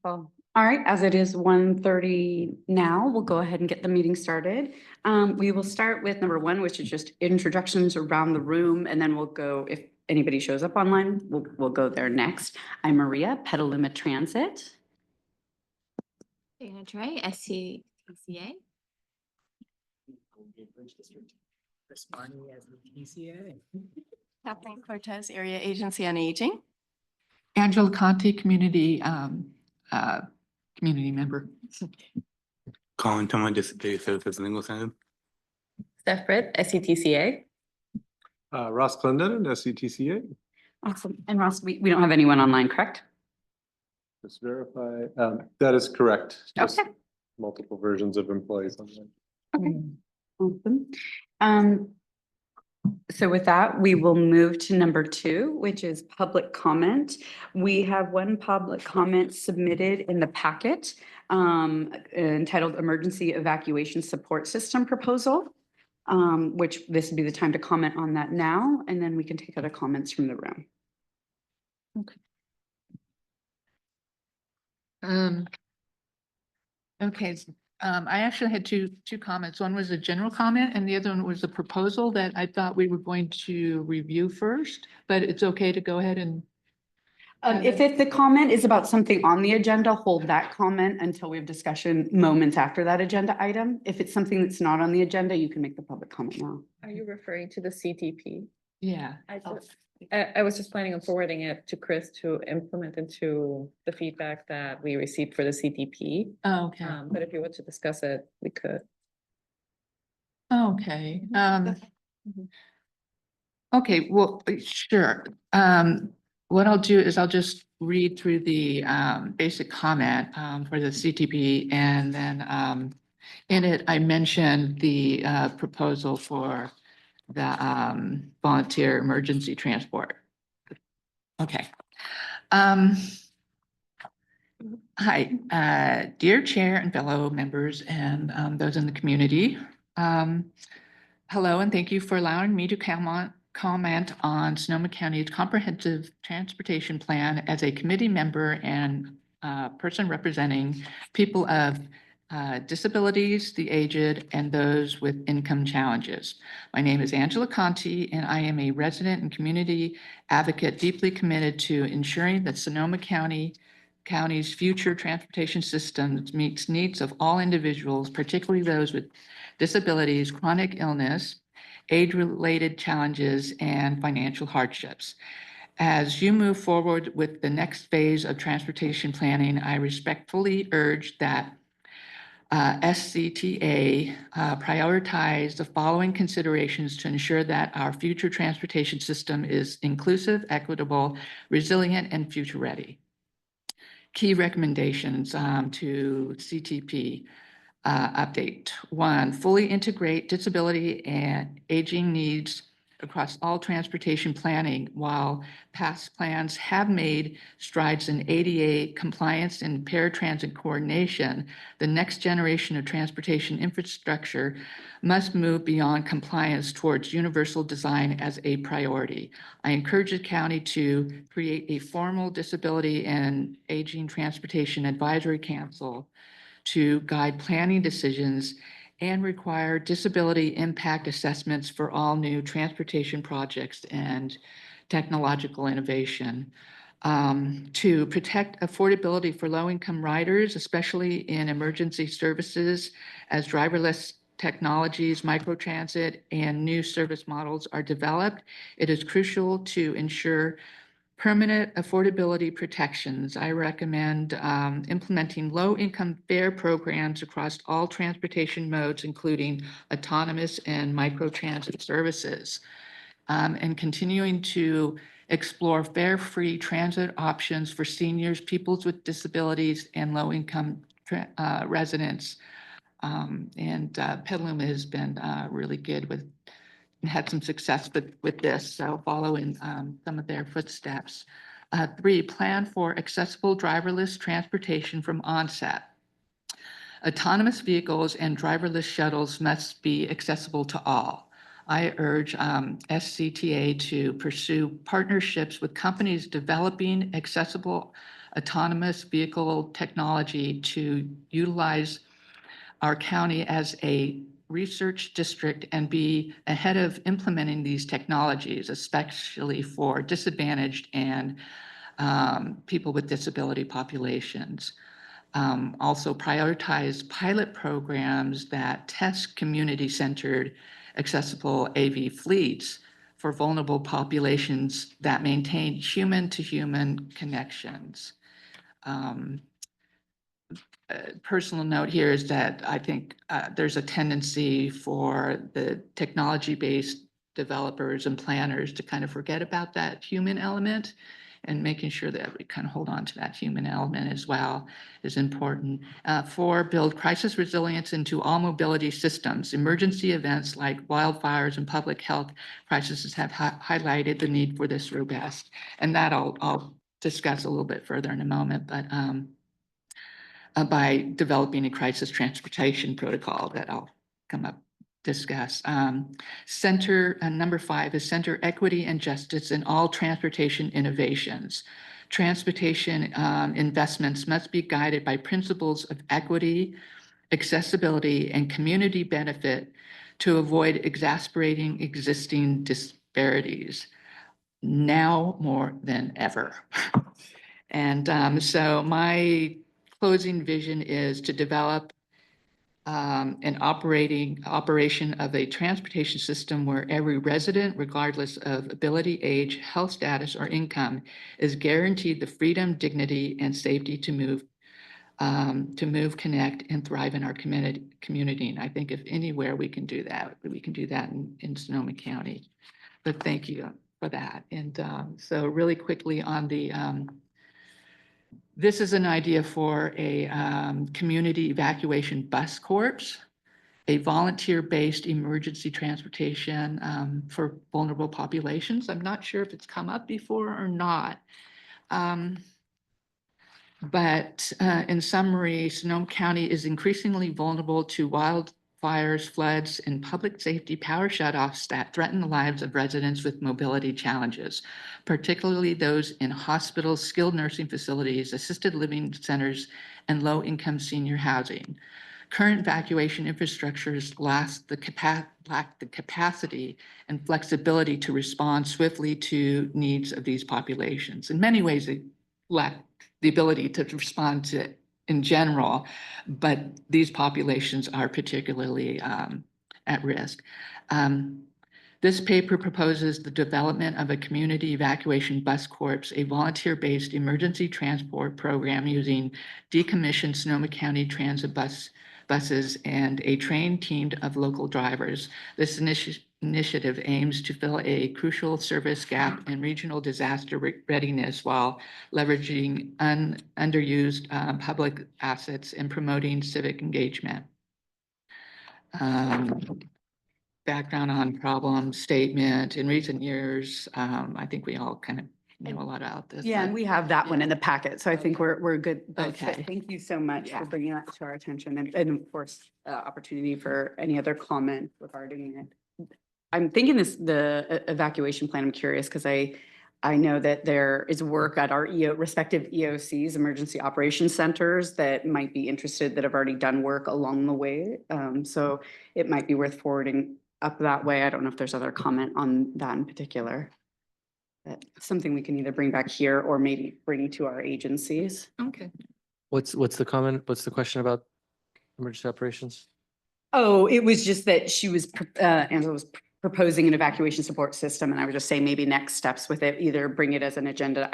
Well, all right, as it is 1:30 now, we'll go ahead and get the meeting started. We will start with number one, which is just introductions around the room, and then we'll go, if anybody shows up online, we'll go there next. I'm Maria, Petaluma Transit. Dana Trey, SCTCA. Responding as the TCA. Kathleen Cortez, Area Agency on Aging. Angela Conti, community member. Colin Toma, Disability Services Legal Center. Steph Britt, SCTCA. Ross Clendon, SCTCA. Awesome. And Ross, we don't have anyone online, correct? Just verify. That is correct. Just Okay. multiple versions of employees on there. Okay. Awesome. So with that, we will move to number two, which is public comment. We have one public comment submitted in the packet entitled Emergency Evacuation Support System Proposal, which this would be the time to comment on that now, and then we can take other comments from the room. Okay, I actually had two comments. One was a general comment and the other one was a proposal that I thought we were going to review first, but it's okay to go ahead and. If the comment is about something on the agenda, hold that comment until we have discussion moments after that agenda item. If it's something that's not on the agenda, you can make the public comment now. Are you referring to the CTP? Yeah. I was just planning on forwarding it to Chris to implement into the feedback that we received for the CTP. Oh, okay. But if you want to discuss it, we could. Okay. Mhm. Okay, well, sure. What I'll do is I'll just read through the basic comment for the CTP, and then in it, I mentioned the proposal for the volunteer emergency transport. Okay. Hi, dear Chair and fellow members and those in the community. Hello, and thank you for allowing me to comment on Sonoma County's comprehensive transportation plan as a committee member and person representing people of disabilities, the aged, and those with income challenges. My name is Angela Conti, and I am a resident and community advocate deeply committed to ensuring that Sonoma County's future transportation systems meets needs of all individuals, particularly those with disabilities, chronic illness, age-related challenges, and financial hardships. As you move forward with the next phase of transportation planning, I respectfully urge that SCTA prioritize the following considerations to ensure that our future transportation system is inclusive, equitable, resilient, and future-ready. Key recommendations to CTP update. One, fully integrate disability and aging needs across all transportation planning. While past plans have made strides in ADA compliance and paratransit coordination, the next generation of transportation infrastructure must move beyond compliance towards universal design as a priority. I encourage the county to create a formal disability and aging transportation advisory council to guide planning decisions and require disability impact assessments for all new transportation projects and technological innovation. To protect affordability for low-income riders, especially in emergency services, as driverless technologies, microtransit, and new service models are developed, it is crucial to ensure permanent affordability protections. I recommend implementing low-income fare programs across all transportation modes, including autonomous and microtransit services, and continuing to explore fare-free transit options for seniors, people with disabilities, and low-income residents. Petaluma has been really good with had some success with this, so follow in some of their footsteps. 3, plan for accessible driverless transportation from onset. Autonomous vehicles and driverless shuttles must be accessible to all. I urge SCTA to pursue partnerships with companies developing accessible autonomous vehicle technology to utilize our county as a research district and be ahead of implementing these technologies, especially for disadvantaged and people with disability populations. Also prioritize pilot programs that test community-centered accessible AV fleets for vulnerable populations that maintain human-to-human connections. Personal note here is that I think there's a tendency for the technology-based developers and planners to kind of forget about that human element, and making sure that we kind of hold on to that human element as well is important. Four, build crisis resilience into all mobility systems. Emergency events like wildfires and public health crises have highlighted the need for this robust. And that I'll discuss a little bit further in a moment, but by developing a crisis transportation protocol that I'll come up discuss. Number 5 is center equity and justice in all transportation innovations. Transportation investments must be guided by principles of equity, accessibility, and community benefit to avoid exasperating existing disparities now more than ever. And so my closing vision is to develop an operation of a transportation system where every resident, regardless of ability, age, health status, or income, is guaranteed the freedom, dignity, and safety to move, connect, and thrive in our community. And I think if anywhere we can do that in Sonoma County. But thank you for that. And so really quickly on the this is an idea for a community evacuation bus corps, a volunteer-based emergency transportation for vulnerable populations. I'm not sure if it's come up before or not. But in summary, Sonoma County is increasingly vulnerable to wildfires, floods, and public safety power shutoffs that threaten the lives of residents with mobility challenges, particularly those in hospitals, skilled nursing facilities, assisted living centers, and low-income senior housing. Current evacuation infrastructures lack the capacity and flexibility to respond swiftly to needs of these populations. In many ways, they lack the ability to respond to it in general, but these populations are particularly at risk. This paper proposes the development of a community evacuation bus corps, a volunteer-based emergency transport program using decommissioned Sonoma County transit buses and a trained team of local drivers. This initiative aims to fill a crucial service gap in regional disaster readiness while leveraging underused public assets and promoting civic engagement. Background on problem statement. In recent years, I think we all kind of know a lot about this. Yeah, and but- we have that one in the packet, so I think we're good. But Okay. thank you so much Yeah. for bringing that to our attention and of course, opportunity for any other comment regarding it. I'm thinking the evacuation plan, I'm curious because I know that there is work at our respective EOCs, emergency operations centers, that might be interested that have already done work along the way. So it might be worth forwarding up that way. I don't know if there's other comment on that in particular. That's something we can either bring back here or maybe bring to our agencies. Okay. What's the comment? What's the question about emergency operations? Oh, it was just that Angela was proposing an evacuation support system, and I would just say maybe next steps with it, either bring it as an agenda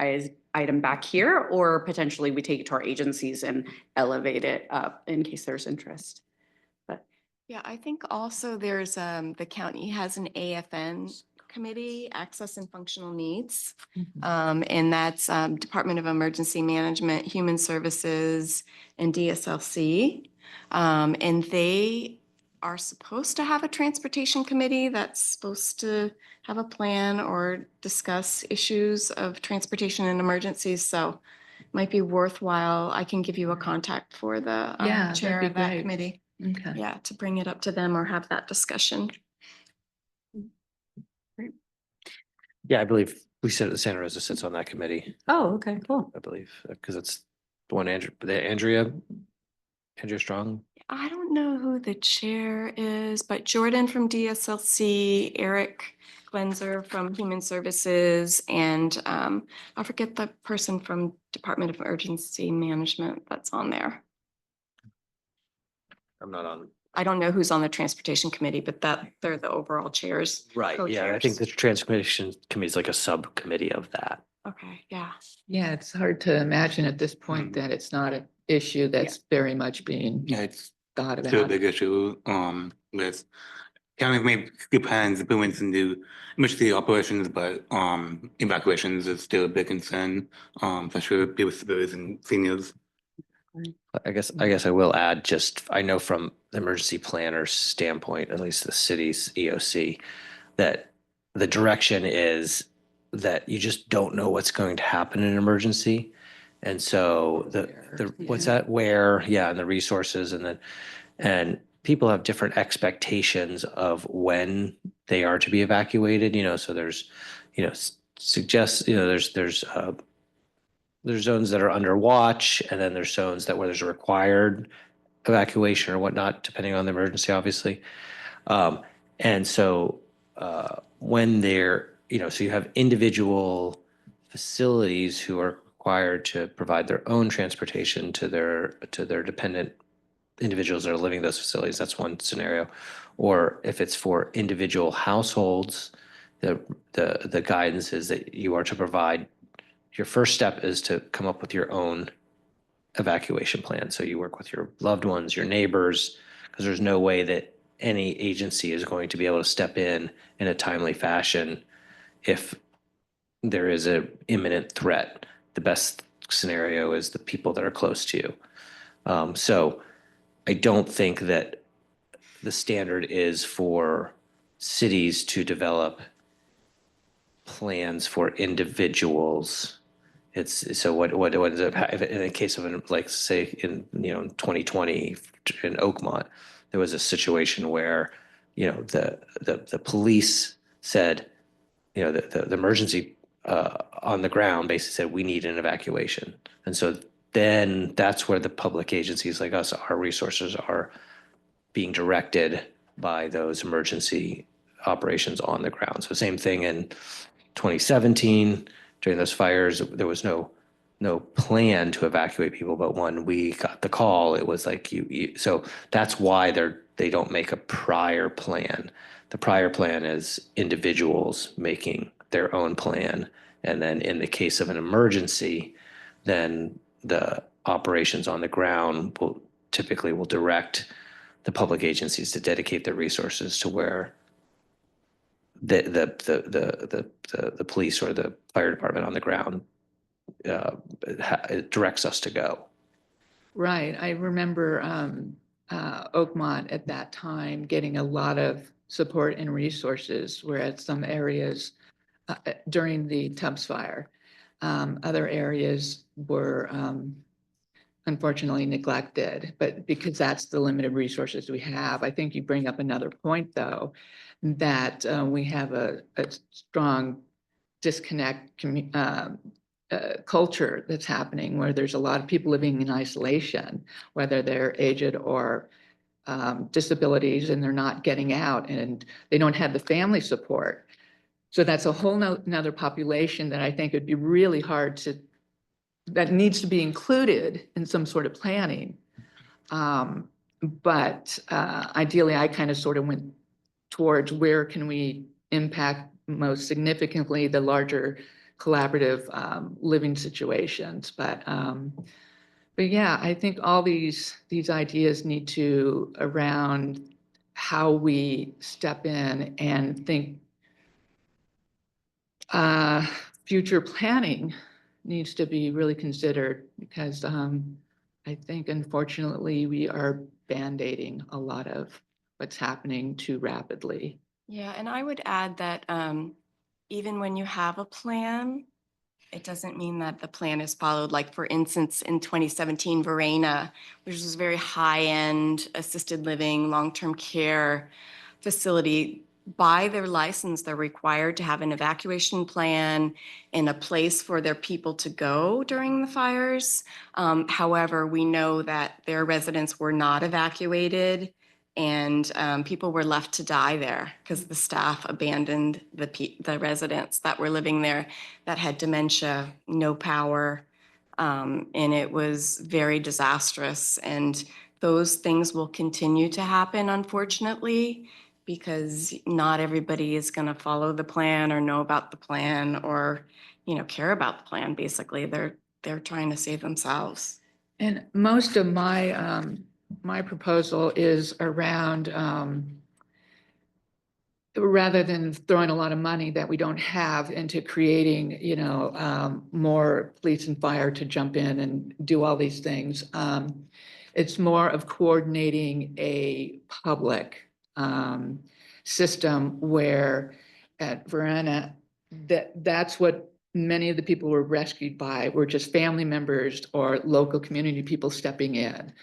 item back here, or potentially we take it to our agencies and elevate it up in case there's interest. Yeah, I think also there's, the county has an AFN committee, Access and Functional Needs. And that's Department of Emergency Management, Human Services, and DSLC. And they are supposed to have a transportation committee that's supposed to have a plan or discuss issues of transportation and emergencies. So it might be worthwhile. I can give you a contact for the Yeah, that'd chair be of that great. committee. Okay. Yeah, to bring it up to them or have that discussion. Yeah, I believe We said Santa Rosa sits on that committee, Oh, okay, cool. I believe, because it's the one Andrea Strong. I don't know who the chair is, but Jordan from DSLC, Eric Glenzer from Human Services, and I forget the person from Department of Emergency Management that's on there. I'm not on. I don't know who's on the Transportation Committee, but they're the overall chairs. Right, yeah, I think co-chairs. the Transportation Committee is like a subcommittee of that. Okay, yeah. Yeah, it's hard to imagine at this point Mm. that it's not an issue that's very much being Yeah, it's thought still a about. big issue, with kind of maybe skip hands improvements into emergency operations, but, evacuations is still a big concern, especially with people with disabilities and seniors. I guess I will add, just, I know from the emergency planner's standpoint, at least the city's EOC, that the direction is that you just don't know what's going to happen in an emergency. And so what's that, where, yeah, and the resources and people have different expectations of when they are to be evacuated, so there's, suggests, there's zones that are under watch, and then there's zones where there's a required evacuation or whatnot, depending on the emergency, obviously. And so when so you have individual facilities who are required to provide their own transportation to their dependent individuals that are living in those facilities. That's one scenario. Or if it's for individual households, the guidance is that you are to provide, your first step is to come up with your own evacuation plan. So you work with your loved ones, your neighbors, because there's no way that any agency is going to be able to step in a timely fashion if there is an imminent threat. The best scenario is the people that are close to you. So I don't think that the standard is for cities to develop plans for individuals. It's so what ends up in the case of like say in 2020 in Oakmont, there was a situation where the police said, the emergency on the ground basically said we need an evacuation, and so then that's where the public agencies like us, our resources are being directed by those emergency operations on the ground. So same thing in 2017 during those fires, there was no plan to evacuate people, but when we got the call, it was like so that's why they don't make a prior plan. The prior plan is individuals making their own plan, and then in the case of an emergency, then the operations on the ground will direct the public agencies to dedicate their resources to where the police or the fire department on the ground directs us to go. Right. I remember Oakmont at that time getting a lot of support and resources, whereas some areas during the Tubbs fire, other areas were unfortunately neglected, but because that's the limited resources we have. I think you bring up another point, though, that we have a strong disconnect culture that's happening where there's a lot of people living in isolation, whether they're aged or disabilities, and they're not getting out and they don't have the family support. So that's a whole nother population that I think would be really hard that needs to be included in some sort of planning. But ideally, I kind of sort of went towards where can we impact most significantly the larger collaborative living situations. But yeah, I think all these ideas need to around how we step in and think future planning needs to be really considered, because I think unfortunately we are band-aiding a lot of what's happening too rapidly. Yeah, and I would add that even when you have a plan, it doesn't mean that the plan is followed. Like for instance, in 2017, Verena, which was a very high-end assisted living, long-term care facility, by their license, they're required to have an evacuation plan and a place for their people to go during the fires. However, we know that their residents were not evacuated and people were left to die there because the staff abandoned the residents that were living there that had dementia, no power. And it was very disastrous. And those things will continue to happen, unfortunately, because not everybody is going to follow the plan or know about the plan or, care about the plan, basically. They're trying to save themselves. And most of my, my proposal is around, rather than throwing a lot of money that we don't have into creating, more police and fire to jump in and do all these things. It's more of coordinating a public system where at Verona, that's what many of the people were rescued by were just family members or local community people stepping in.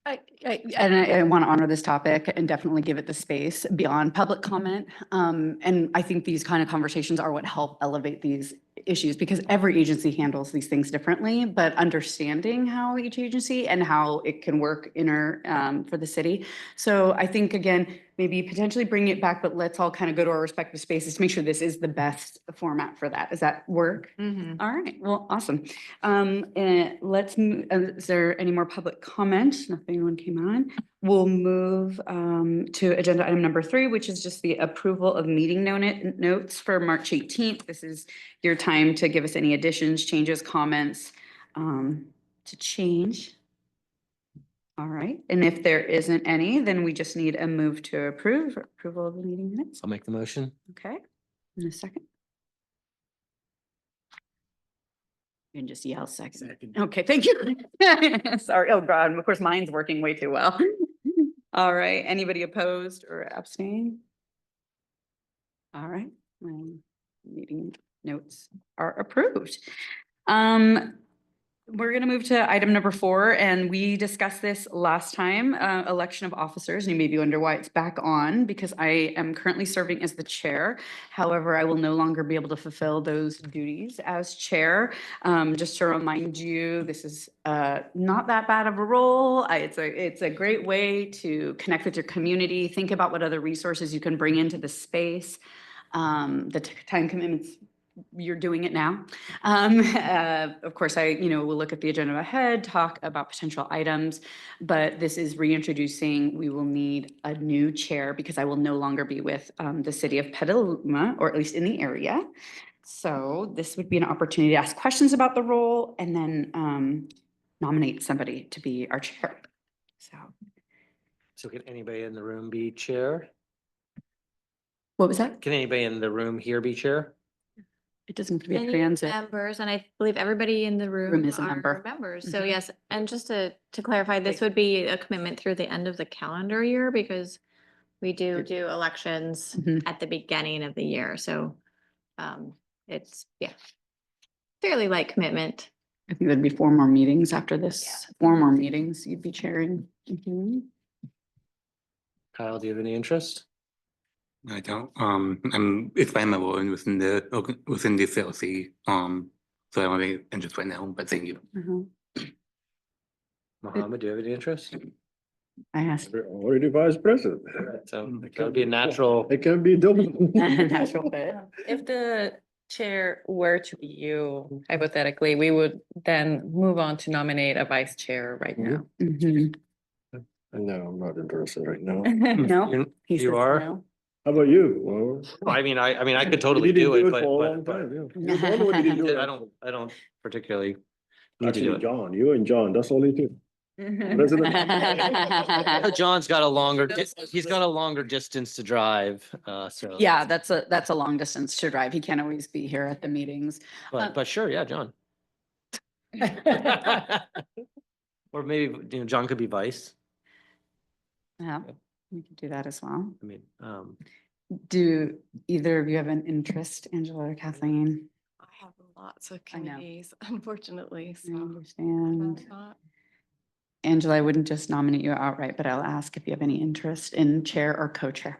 I want to honor this topic and definitely give it the space beyond public comment. And I think these kind of conversations are what help elevate these issues because every agency handles these things differently, but understanding how each agency and how it can work for the city. So I think, again, maybe potentially bring it back, but let's all kind of go to our respective spaces to make sure this is the best format for that. Does that work? Mhm. All right, well, awesome. Let's move, is there any more public comment? Nothing, one came on. We'll move to agenda item number 3, which is just the approval of meeting notes for March 18th. This is your time to give us any additions, changes, comments to change. All right, and if there isn't any, then we just need a move to approval of the meeting minutes. I'll make the motion. Okay, in a second. You can just yell second. Okay, thank you. Sorry, oh God, of course, mine's working way too well. All right, anybody opposed or abstain? All right, meeting notes are approved. We're going to move to item number 4, and we discussed this last time, election of officers, and you may be wondering why it's back on, because I am currently serving as the chair. However, I will no longer be able to fulfill those duties as chair. Just to remind you, this is not that bad of a role. It's a great way to connect with your community, think about what other resources you can bring into the space. The time commitments, you're doing it now. Of course, will look at the agenda ahead, talk about potential items, but this is reintroducing, we will need a new chair because I will no longer be with the city of Petaluma, or at least in the area. So this would be an opportunity to ask questions about the role and then nominate somebody to be our chair. So can anybody in the room be chair? What was that? Can anybody in the room here be chair? It doesn't have to be a Any transit. members, and I believe everybody in the Room room is a are member. members. So Mhm. yes, and just to clarify, this would be a commitment through the end of the calendar year because we do elections Mhm. at the beginning of the year. So it's, fairly light commitment. I think there'd be 4 more meetings after this. 4 more meetings you'd be chairing. Mhm. Kyle, do you have any interest? I don't, I'm expandable and within the CLC, so I don't have any interest right now, but thank you. Uh-huh. Mohammed, do you have any interest? I asked. Already vice president. So that would be a natural. It can be double. Natural fit. If the chair were to be you, hypothetically, we would then move on to nominate a vice chair right now. Mhm. No, I'm not interested right now. No, You- he you says are? no. How about you? I mean, I could We totally didn't do it, for a long but time, yeah. You're the only one who didn't do it. I don't particularly need to do Actually, it. John, you and John, that's all you do. John's got a longer, he's got a longer distance to drive, so. Yeah, that's a long distance to drive. He can't always be here at the meetings. But sure, yeah, John. Or maybe, John could be vice. Yeah, we could do that as well. I mean, Do either of you have an interest, Angela or Kathleen? I have lots of I know. committees, unfortunately, I so. understand. not- Angela, I wouldn't just nominate you outright, but I'll ask if you have any interest in chair or co-chair.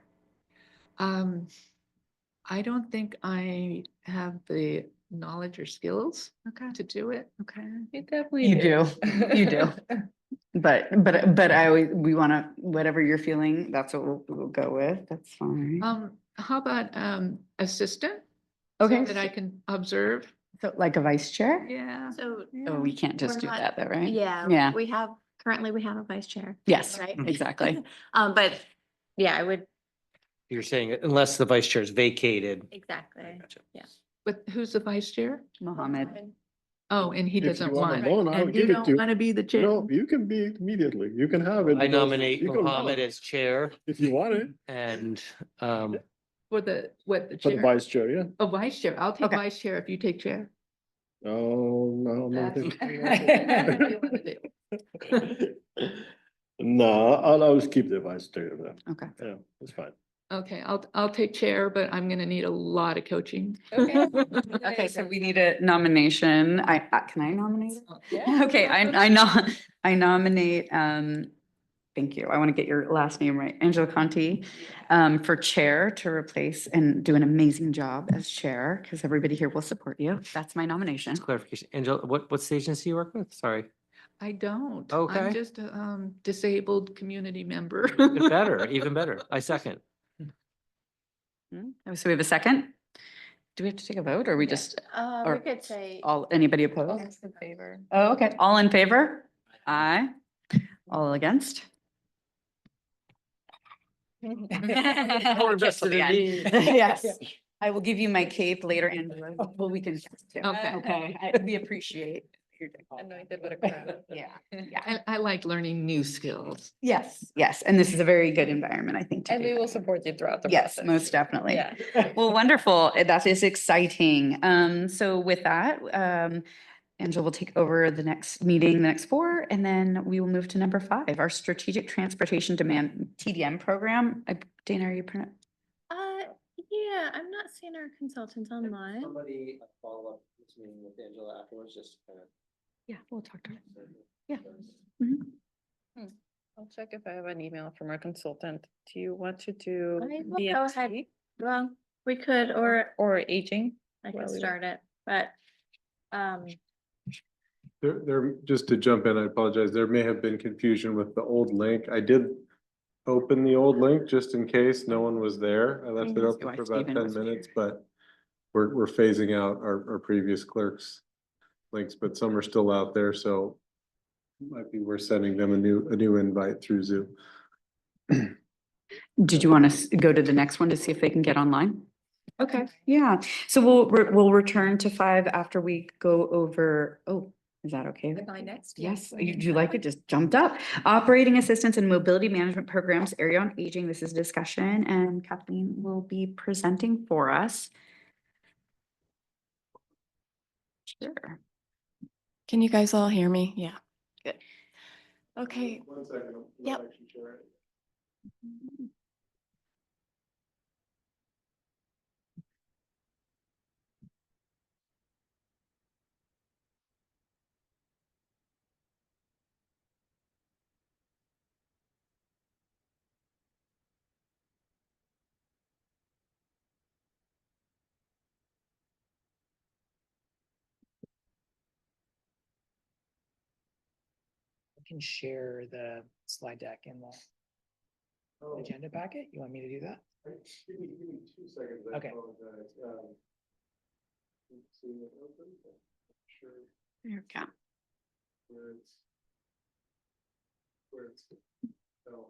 I don't think I have the knowledge or skills Okay. to do it. Okay. You definitely You do. You do. But I always, we want to, whatever you're feeling, that's what we'll go with. That's fine. How about assistant? So Okay. that I can observe? So like a vice chair? Yeah. So. Oh, we can't just We're do not- that though, right? Yeah. Yeah. Currently we have a vice chair. Yes, Right? exactly. But yeah, I would, You're saying unless the vice chair is vacated. exactly. Gotcha. But who's the vice chair? Mohammed. Oh, and he If you doesn't want want. him on, I'll And you give it don't to you. want to be the chair? No, you can be immediately. You can have it. I because nominate you can Mohammed run as chair if you want it, and For the, what, the for the chair? vice chair, yeah. Oh, vice chair. I'll take Okay. vice chair if you take chair. Oh, no, no. That's- That's what you wanna do. No, I'll always keep the vice chair then. Okay. Yeah, it's fine. Okay, I'll take chair, but I'm gonna need a lot of coaching. Okay. Okay, so we need a nomination. Can I nominate? Okay, I nominate, thank you. I want to get your last name right. Angela Conti, for chair to replace and do an amazing job as chair, because everybody here will support you. That's my nomination. clarification. Angela, what station do you work with? Sorry. I don't. Okay. I'm just a disabled community member. Even better, even better. I second. So we have a second? Do we have to take a vote or we just, We Or- could say. anybody opposed? In favor. Oh, okay. All in favor? Aye. All against? More invested in me. Yes, I will give you my cape later, Angela. Well, we can. Okay. Okay, we appreciate. your- Anointed with a crown. Yeah, yeah, I like learning new skills. yes, yes, and this is a very good environment, I think. to And do we will that. support you throughout the Yes, process. most definitely. Yeah. Well, wonderful. That is exciting. So with that, Angela will take over the next meeting, the next four, and then we will move to number 5, our Strategic Transportation Demand TDM program. Dana, are you? Yeah, I'm not seeing our consultants online. Somebody follow up this meeting with Angela afterwards, just kind of. Yeah, we'll talk to her. I'll check if I have an email from our consultant. Do you want to do I will go ahead. VMT Well, we could, or or aging? I Well, could we start it, but, Just to jump in, I apologize. There may have been confusion with the old link. I did open the old link just in case no one was there. I left it Mhm. open Why for about Steven 10 wasn't minutes, but we're phasing out our previous clerks links, but some are still out there, so might be worth sending them a new invite through Zoom. Did you want to go to the next one to see if they can get online? okay. Yeah, so we'll return to 5 after we go over, oh, is that okay? My next? Yes, you like it, just jumped up. Operating assistance and mobility management programs, area on aging. This is discussion and Kathleen will be presenting for us. Sure. Can you guys all hear me? Yeah, good. Okay, 1 second. Yep. Can share the slide deck in the agenda packet. You want me to do that? Give me 2 seconds. I Okay. apologize. Let's see it open. Sure There we go. where it's, oh.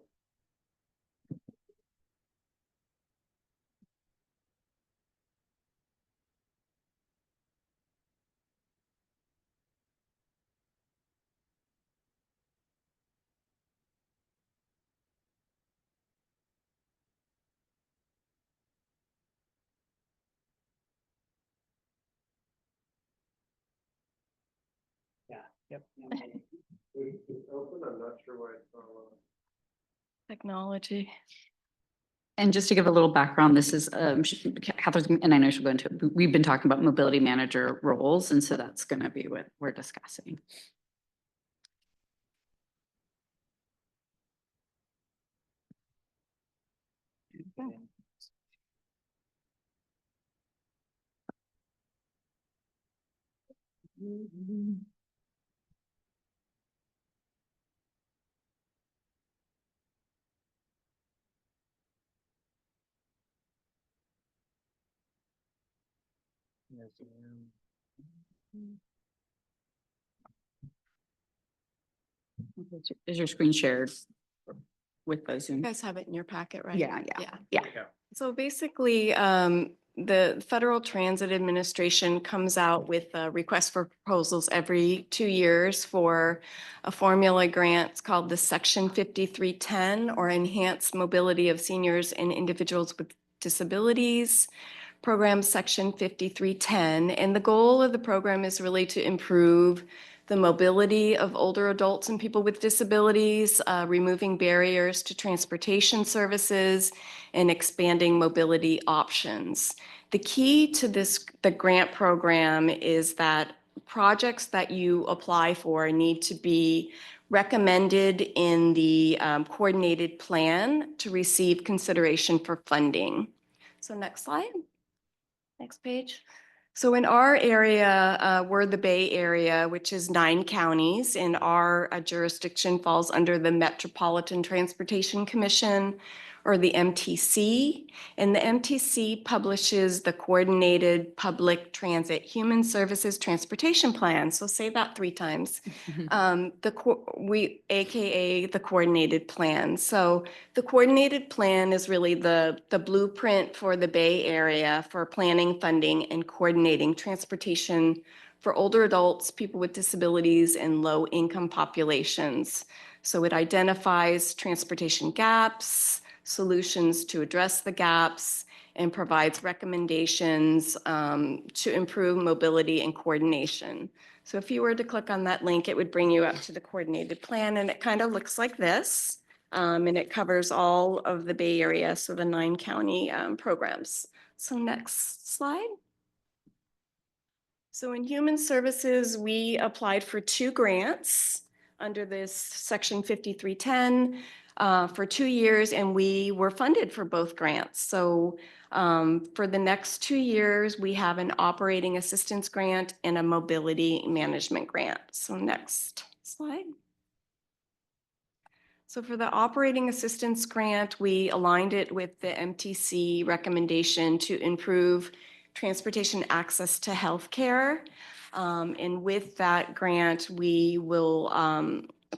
Yeah, yep. It's open. I'm not sure why it's not on. technology. And just to give a little background, this is, Catherine, and I know she'll go into, it, we've been talking about mobility manager roles, and so that's gonna be what we're discussing. Is your screen shared with the Zoom? You guys have it in your packet, right? Yeah, yeah. So basically, the Federal Transit Administration comes out with a request for proposals every 2 years for a formula grant. It's called the Section 5310, or Enhanced Mobility of Seniors and Individuals with Disabilities Program, Section 5310. And the goal of the program is really to improve the mobility of older adults and people with disabilities, removing barriers to transportation services, and expanding mobility options. The key to the grant program is that projects that you apply for need to be recommended in the coordinated plan to receive consideration for funding. So next slide. Next page. So in our area, we're the Bay Area, which is 9 counties, and our jurisdiction falls under the Metropolitan Transportation Commission, or the MTC. And the MTC publishes the Coordinated Public Transit Human Services Transportation Plan. So say that 3 times. AKA the Coordinated Plan. So the Coordinated Plan is really the blueprint for the Bay Area for planning, funding, and coordinating transportation for older adults, people with disabilities, and low-income populations. So it identifies transportation gaps, solutions to address the gaps, and provides recommendations to improve mobility and coordination. So if you were to click on that link, it would bring you up to the coordinated plan, and it kind of looks like this. And it covers all of the Bay Area, so the 9 county programs. So next slide. So in human services, we applied for 2 grants under this Section 5310 for 2 years, and we were funded for both grants. So for the next 2 years, we have an operating assistance grant and a mobility management grant. So next slide. So for the operating assistance grant, we aligned it with the MTC recommendation to improve transportation access to healthcare. And with that grant, we will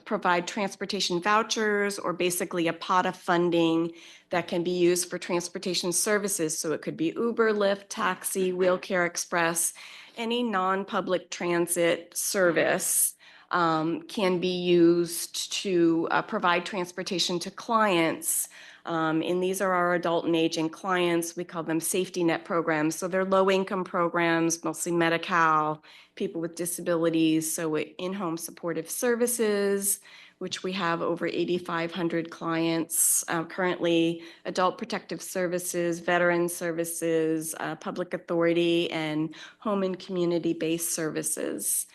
provide transportation vouchers, or basically a pot of funding that can be used for transportation services. So it could be Uber, Lyft, taxi, Wheelcare Express, any non-public transit service can be used to provide transportation to clients. And these are our adult and aging clients. We call them safety net programs. So they're low-income programs, mostly Medi-Cal, people with disabilities. So in-home supportive services, which we have over 8,500 clients currently, adult protective services, veteran services, public authority, and home and community-based services.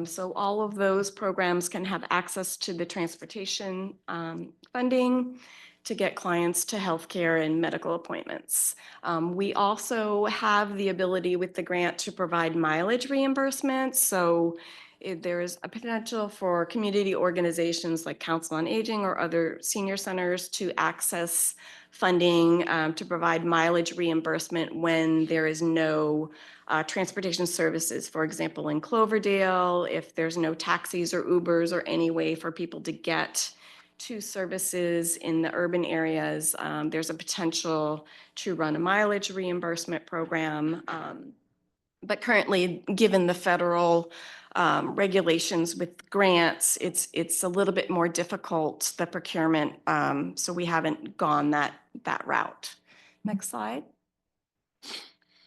So all of those programs can have access to the transportation funding to get clients to healthcare and medical appointments. We also have the ability with the grant to provide mileage reimbursements. So there is a potential for community organizations like Council on Aging or other senior centers to access funding to provide mileage reimbursement when there is no transportation services. For example, in Cloverdale, if there's no taxis or Ubers or any way for people to get to services in the urban areas, there's a potential to run a mileage reimbursement program. But currently, given the federal regulations with grants, it's a little bit more difficult, the procurement, so we haven't gone that route. Next slide.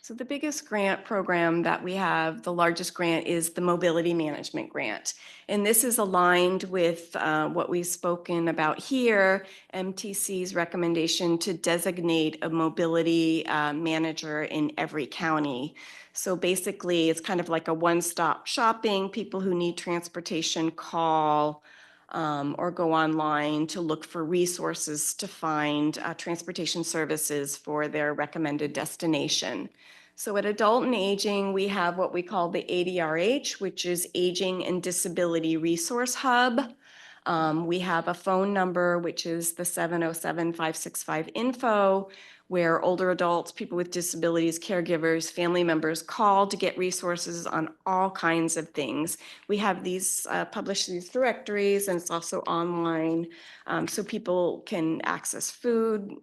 So the biggest grant program that we have, the largest grant, is the Mobility Management Grant. And this is aligned with what we've spoken about here, MTC's recommendation to designate a mobility manager in every county. So basically, it's kind of like a one-stop shopping. People who need transportation call or go online to look for resources to find transportation services for their recommended destination. So at Adult and Aging, we have what we call the ADRH, which is Aging and Disability Resource Hub. We have a phone number, which is the 707-565-INFO, where older adults, people with disabilities, caregivers, family members call to get resources on all kinds of things. We have these published these directories, and it's also online, so people can access food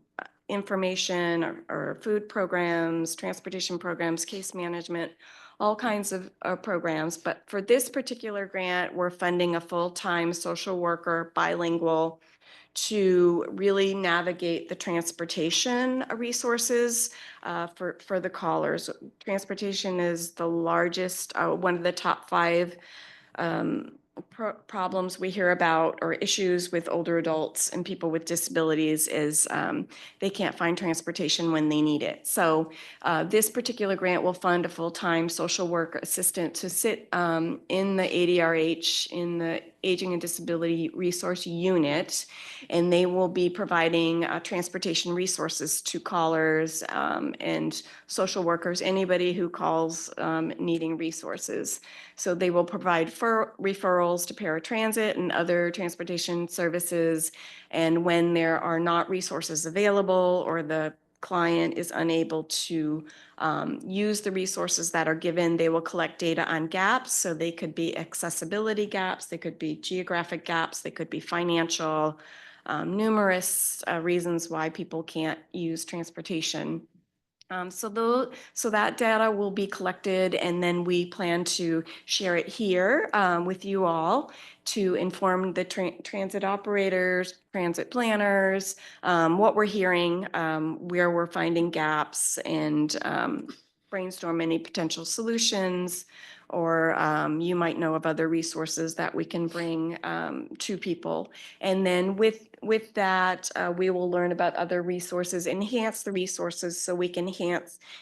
information or food programs, transportation programs, case management, all kinds of programs. But for this particular grant, we're funding a full-time social worker, bilingual, to really navigate the transportation resources for the callers. Transportation is the largest, one of the top 5 problems we hear about, or issues with older adults and people with disabilities, is they can't find transportation when they need it. So this particular grant will fund a full-time social work assistant to sit in the ADRH, in the Aging and Disability Resource Unit, and they will be providing transportation resources to callers and social workers, anybody who calls needing resources. So they will provide referrals to paratransit and other transportation services. And when there are not resources available, or the client is unable to use the resources that are given, they will collect data on gaps. So they could be accessibility gaps, they could be geographic gaps, they could be financial, numerous reasons why people can't use transportation. So that data will be collected, and then we plan to share it here with you all to inform the transit operators, transit planners, what we're hearing, where we're finding gaps, and brainstorm any potential solutions, or you might know of other resources that we can bring to people. And then with that, we will learn about other resources, enhance the resources, so we can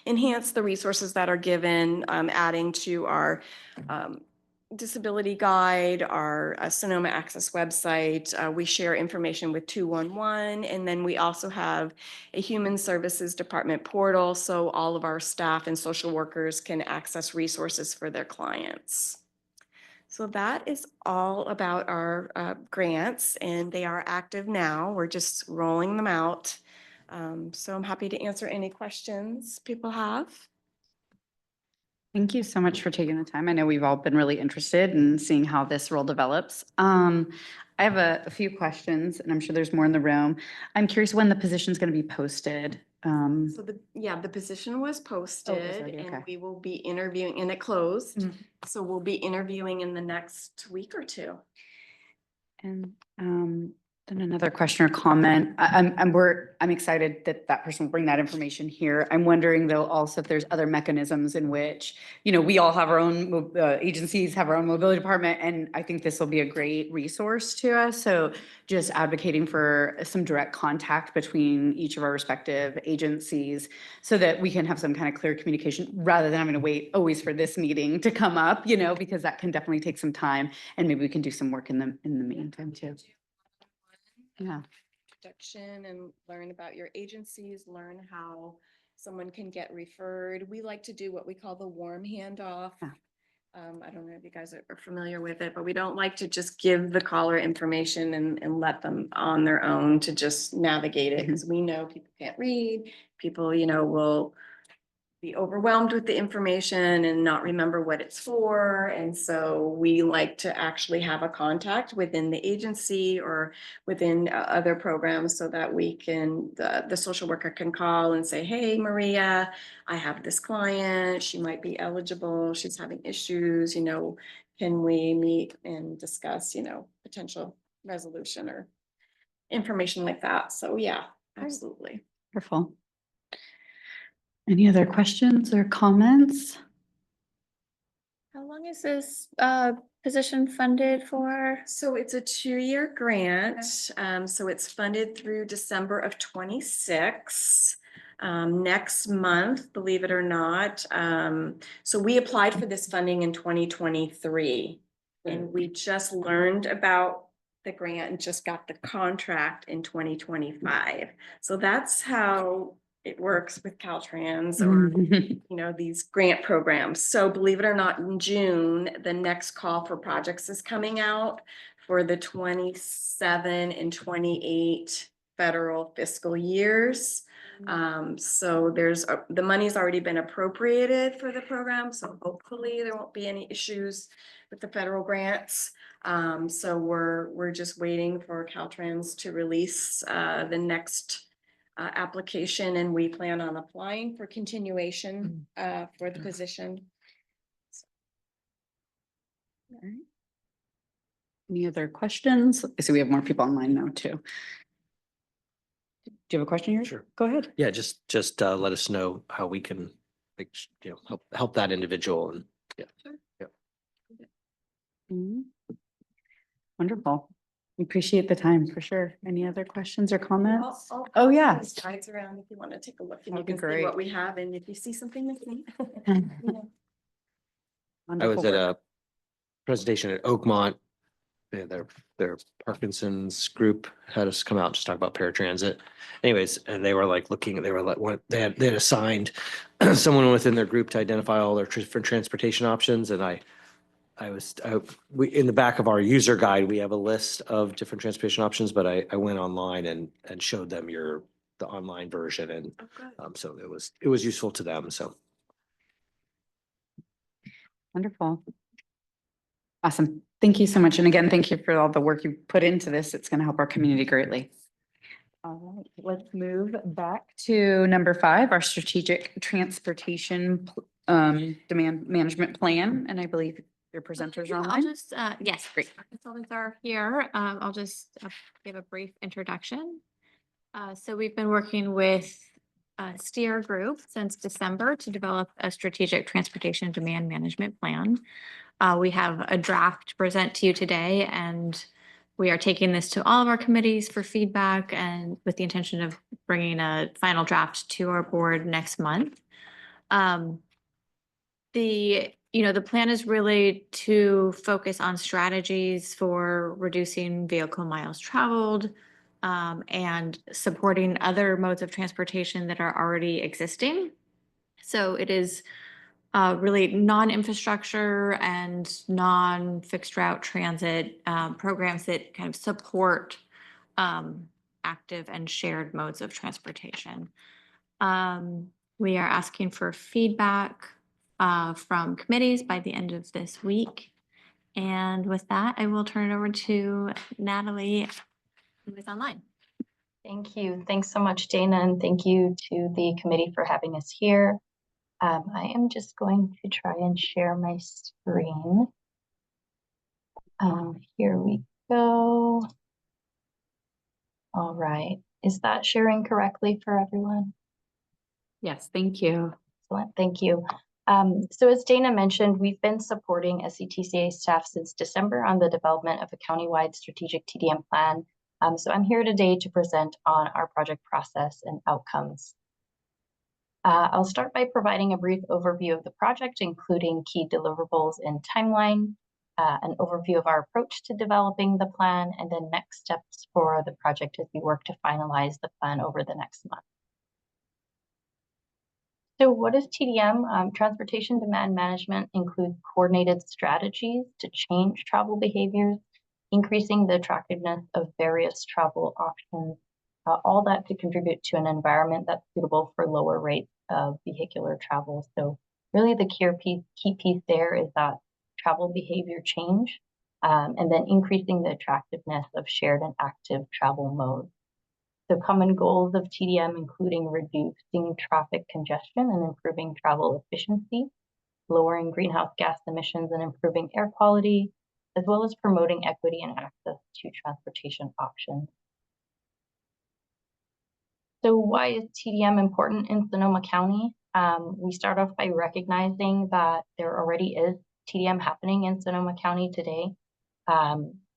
enhance the resources that are given, adding to our disability guide, our Sonoma Access website. We share information with 211, and then we also have a Human Services Department portal, so all of our staff and social workers can access resources for their clients. So that is all about our grants, and they are active now. We're just rolling them out. So I'm happy to answer any questions people have. Thank you so much for taking the time. I know we've all been really interested in seeing how this role develops. I have a few questions, and I'm sure there's more in the room. I'm curious when the position is going to be posted. So the position was posted, already, and okay. we will be interviewing, and it closed. Mm. So we'll be interviewing in the next week or 2. And then another question or comment. I'm excited that that person will bring that information here. I'm wondering though also if there's other mechanisms in which, we all have our own agencies, have our own mobility department, and I think this will be a great resource to us. So just advocating for some direct contact between each of our respective agencies, so that we can have some kind of clear communication rather than having to wait always for this meeting to come up, because that can definitely take some time, and maybe we can do some work in the meantime too. Yeah. Introduction, and learn about your agencies, learn how someone can get referred. We like to do what we call the warm handoff. Yeah. I don't know if you guys are familiar with it, but we don't like to just give the caller information and let them on their own to just navigate it, because we know people can't read. People, will be overwhelmed with the information and not remember what it's for. And so we like to actually have a contact within the agency or within other programs, so that we can, the social worker can call and say, hey, Maria, I have this client. She might be eligible. She's having issues, can we meet and discuss, potential resolution or information like that. So yeah, absolutely. Wonderful. Any other questions or comments? How long is this position funded for? So it's a 2-year grant. So it's funded through December of 26. Next month, believe it or not. So we applied for this funding in 2023, and we just learned about the grant and just got the contract in 2025. So that's how it works with Caltrans or these grant programs. So believe it or not, in June, the next call for projects is coming out for the 27 and 28 federal fiscal years. So the money's already been appropriated for the program, so hopefully there won't be any issues with the federal grants. So we're just waiting for Caltrans to release the next application, and we plan on applying for continuation for the position. Any other questions? I see we have more people online now too. Do you have a question here? Sure. Go ahead. Yeah, just let us know how we can, like, help that individual and, yeah. Mhm. Wonderful. Appreciate the time for sure. Any other questions or comments? I'll Oh, pass yeah. these Slides around if you want to take a look and you That'd be can see great. what we have, and if you see something missing. I was Wonderful at work. a presentation at Oakmont. Their Parkinson's group had us come out to talk about paratransit. Anyways, and they were like they had assigned someone within their group to identify all their different transportation options. And we, in the back of our user guide, we have a list of different transportation options, but I went online and showed them the online version. And so it was useful to them. So. Wonderful. Awesome. Thank you so much. And again, thank you for all the work you put into this. It's going to help our community greatly. All right, let's move back to number 5, our strategic transportation demand management plan. And I believe your presenters are I'll online. just, yes, great. Consultants are here. I'll just give a brief introduction. So we've been working with Steer Group since December to develop a strategic transportation demand management plan. We have a draft to present to you today, and we are taking this to all of our committees for feedback and with the intention of bringing a final draft to our board next month. The plan is really to focus on strategies for reducing vehicle miles traveled and supporting other modes of transportation that are already existing. So it is really non-infrastructure and non-fixed route transit programs that kind of support active and shared modes of transportation. We are asking for feedback from committees by the end of this week. And with that, I will turn it over to Natalie, who is online. Thank you. Thanks so much, Dana, and thank you to the committee for having us here. I am just going to try and share my screen. Here we go. All right. Is that sharing correctly for everyone? Yes, thank you. Excellent. Thank you. So as Dana mentioned, we've been supporting SCTCA staff since December on the development of a countywide strategic TDM plan. So I'm here today to present on our project process and outcomes. I'll start by providing a brief overview of the project, including key deliverables and timeline, an overview of our approach to developing the plan, and then next steps for the project as we work to finalize the plan over the next month. So what is TDM? Transportation demand management includes coordinated strategies to change travel behaviors, increasing the attractiveness of various travel options, all that to contribute to an environment that's suitable for lower rates of vehicular travel. So really the key piece there is that travel behavior change, and then increasing the attractiveness of shared and active travel modes. So common goals of TDM including reducing traffic congestion and improving travel efficiency, lowering greenhouse gas emissions and improving air quality, as well as promoting equity and access to transportation options. So why is TDM important in Sonoma County? We start off by recognizing that there already is TDM happening in Sonoma County today.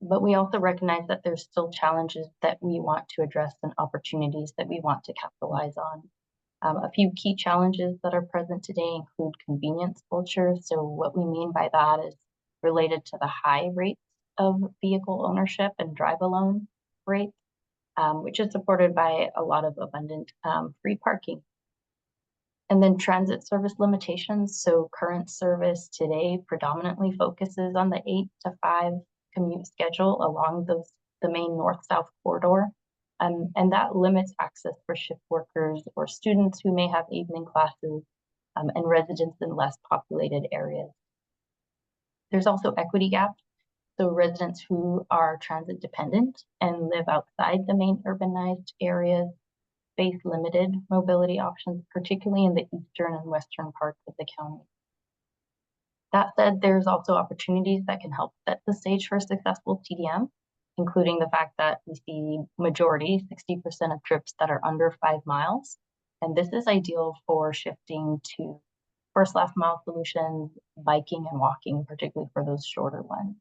But we also recognize that there's still challenges that we want to address and opportunities that we want to capitalize on. A few key challenges that are present today include convenience culture. So what we mean by that is related to the high rates of vehicle ownership and drive alone rates, which is supported by a lot of abundant free parking And then transit service limitations. So current service today predominantly focuses on the 8 to 5 commute schedule along the main north-south corridor. And that limits access for shift workers or students who may have evening classes and residents in less populated areas. There's also equity gaps. So residents who are transit dependent and live outside the main urbanized areas face limited mobility options, particularly in the eastern and western parts of the county. That said, there's also opportunities that can help set the stage for a successful TDM, including the fact that we see majority, 60% of trips that are under 5 miles. And this is ideal for shifting to first last mile solutions, biking and walking, particularly for those shorter ones.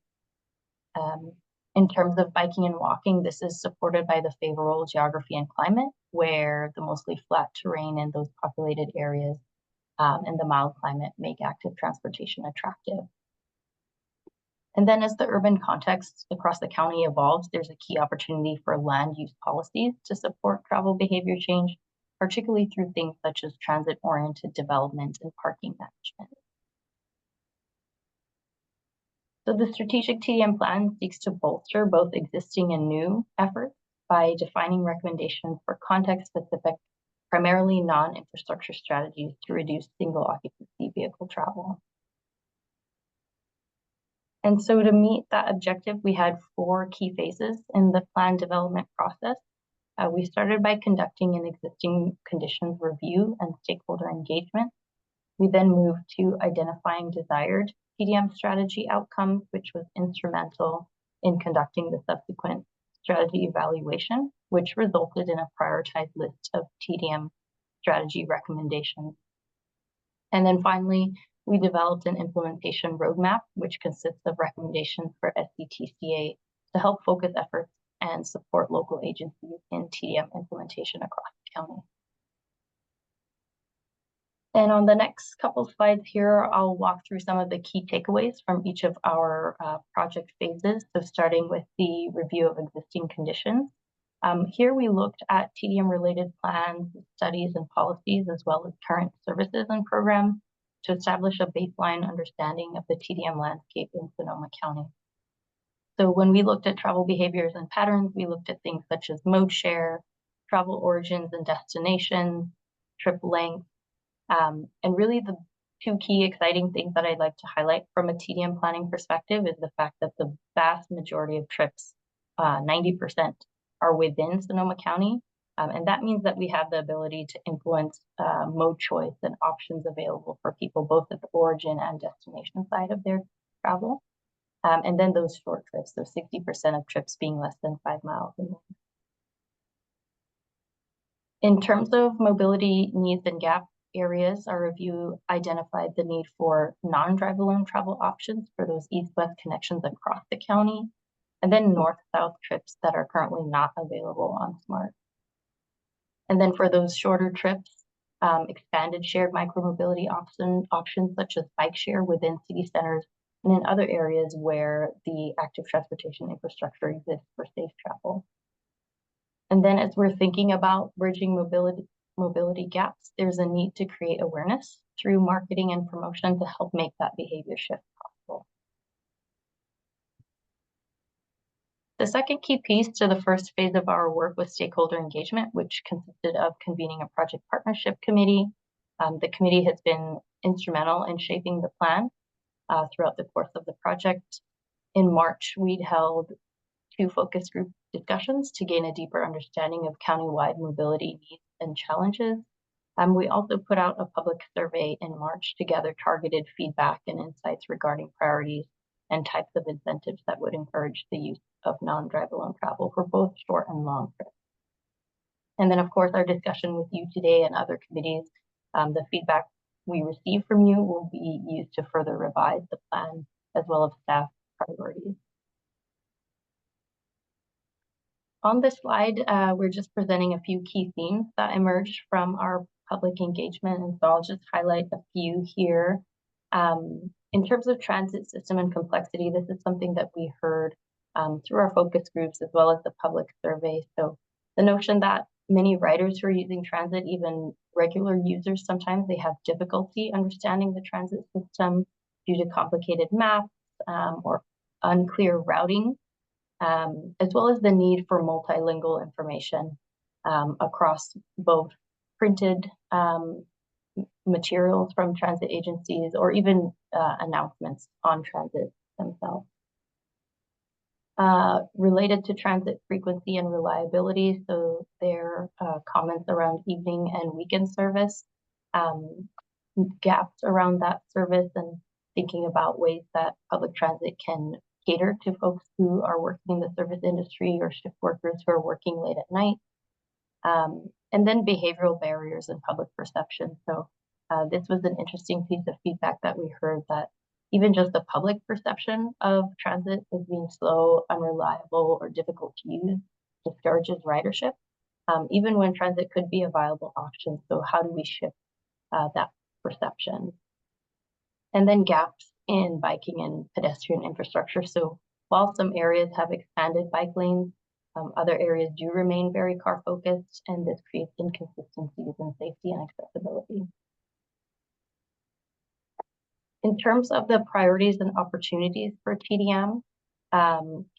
In terms of biking and walking, this is supported by the favorable geography and climate, where the mostly flat terrain in those populated areas and the mild climate make active transportation attractive. And then as the urban context across the county evolves, there's a key opportunity for land use policies to support travel behavior change, particularly through things such as transit-oriented development and parking management. So the strategic TDM plan seeks to bolster both existing and new efforts by defining recommendations for context-specific, primarily non-infrastructure strategies to reduce single occupancy vehicle travel. And so to meet that objective, we had 4 key phases in the plan development process. We started by conducting an existing conditions review and stakeholder engagement. We then moved to identifying desired TDM strategy outcomes, which was instrumental in conducting the subsequent strategy evaluation, which resulted in a prioritized list of TDM strategy recommendations. And then finally, we developed an implementation roadmap, which consists of recommendations for SCTCA to help focus efforts and support local agencies in TDM implementation across the county. And on the next couple slides here, I'll walk through some of the key takeaways from each of our project phases. So starting with the review of existing conditions. Here we looked at TDM related plans, studies, and policies, as well as current services and programs to establish a baseline understanding of the TDM landscape in Sonoma County. So when we looked at travel behaviors and patterns, we looked at things such as mode share, travel origins and destinations, trip length, and really the 2 key exciting things that I'd like to highlight from a TDM planning perspective is the fact that the vast majority of trips, 90%, are within Sonoma County. And that means that we have the ability to influence mode choice and options available for people, both at the origin and destination side of their travel. And then those short trips, so 60% of trips being less than 5 miles. In terms of mobility needs and gap areas, our review identified the need for non-drive alone travel options for those east-west connections across the county, and then north-south trips that are currently not available on SMART. And then for those shorter trips, expanded shared micromobility options such as bike share within city centers and in other areas where the active transportation infrastructure exists for safe travel. And then as we're thinking about bridging mobility gaps, there's a need to create awareness through marketing and promotion to help make that behavior shift possible. The second key piece to the first phase of our work was stakeholder engagement, which consisted of convening a project partnership committee. The committee has been instrumental in shaping the plan throughout the course of the project. In March, we'd held 2 focus group discussions to gain a deeper understanding of countywide mobility needs and challenges. We also put out a public survey in March to gather targeted feedback and insights regarding priorities and types of incentives that would encourage the use of non-drive alone travel for both short and long trips. And then of course, our discussion with you today and other committees, the feedback we receive from you will be used to further revise the plan as well as staff priorities. On this slide, we're just presenting a few key themes that emerged from our public engagement, and so I'll just highlight a few here. In terms of transit system and complexity, this is something that we heard through our focus groups as well as the public survey. So the notion that Many riders who are using transit, even regular users, sometimes they have difficulty understanding the transit system due to complicated maps or unclear routing, as well as the need for multilingual information across both printed materials from transit agencies or even announcements on transit themselves. Related to transit frequency and reliability, so their comments around evening and weekend service, gaps around that service, and thinking about ways that public transit can cater to folks who are working in the service industry or shift workers who are working late at night. And then behavioral barriers and public perception. So this was an interesting piece of feedback that we heard, that even just the public perception of transit as being slow, unreliable, or difficult to use discourages ridership, even when transit could be a viable option. So how do we shift that perception? And then gaps in biking and pedestrian infrastructure. So while some areas have expanded bike lanes, other areas do remain very car focused, and this creates inconsistencies in safety and accessibility. In terms of the priorities and opportunities for TDM,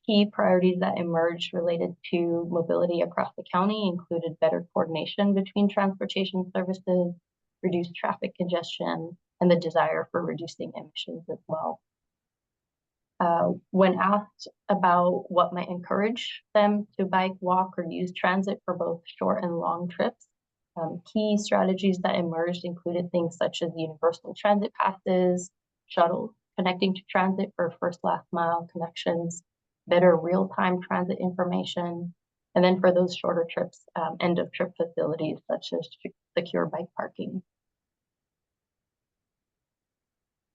key priorities that emerged related to mobility across the county included better coordination between transportation services, reduced traffic congestion, and the desire for reducing emissions as well. When asked about what might encourage them to bike, walk, or use transit for both short and long trips, key strategies that emerged included things such as universal transit passes, shuttles connecting to transit for first last mile connections, better real-time transit information, and then for those shorter trips, end of trip facilities such as secure bike parking.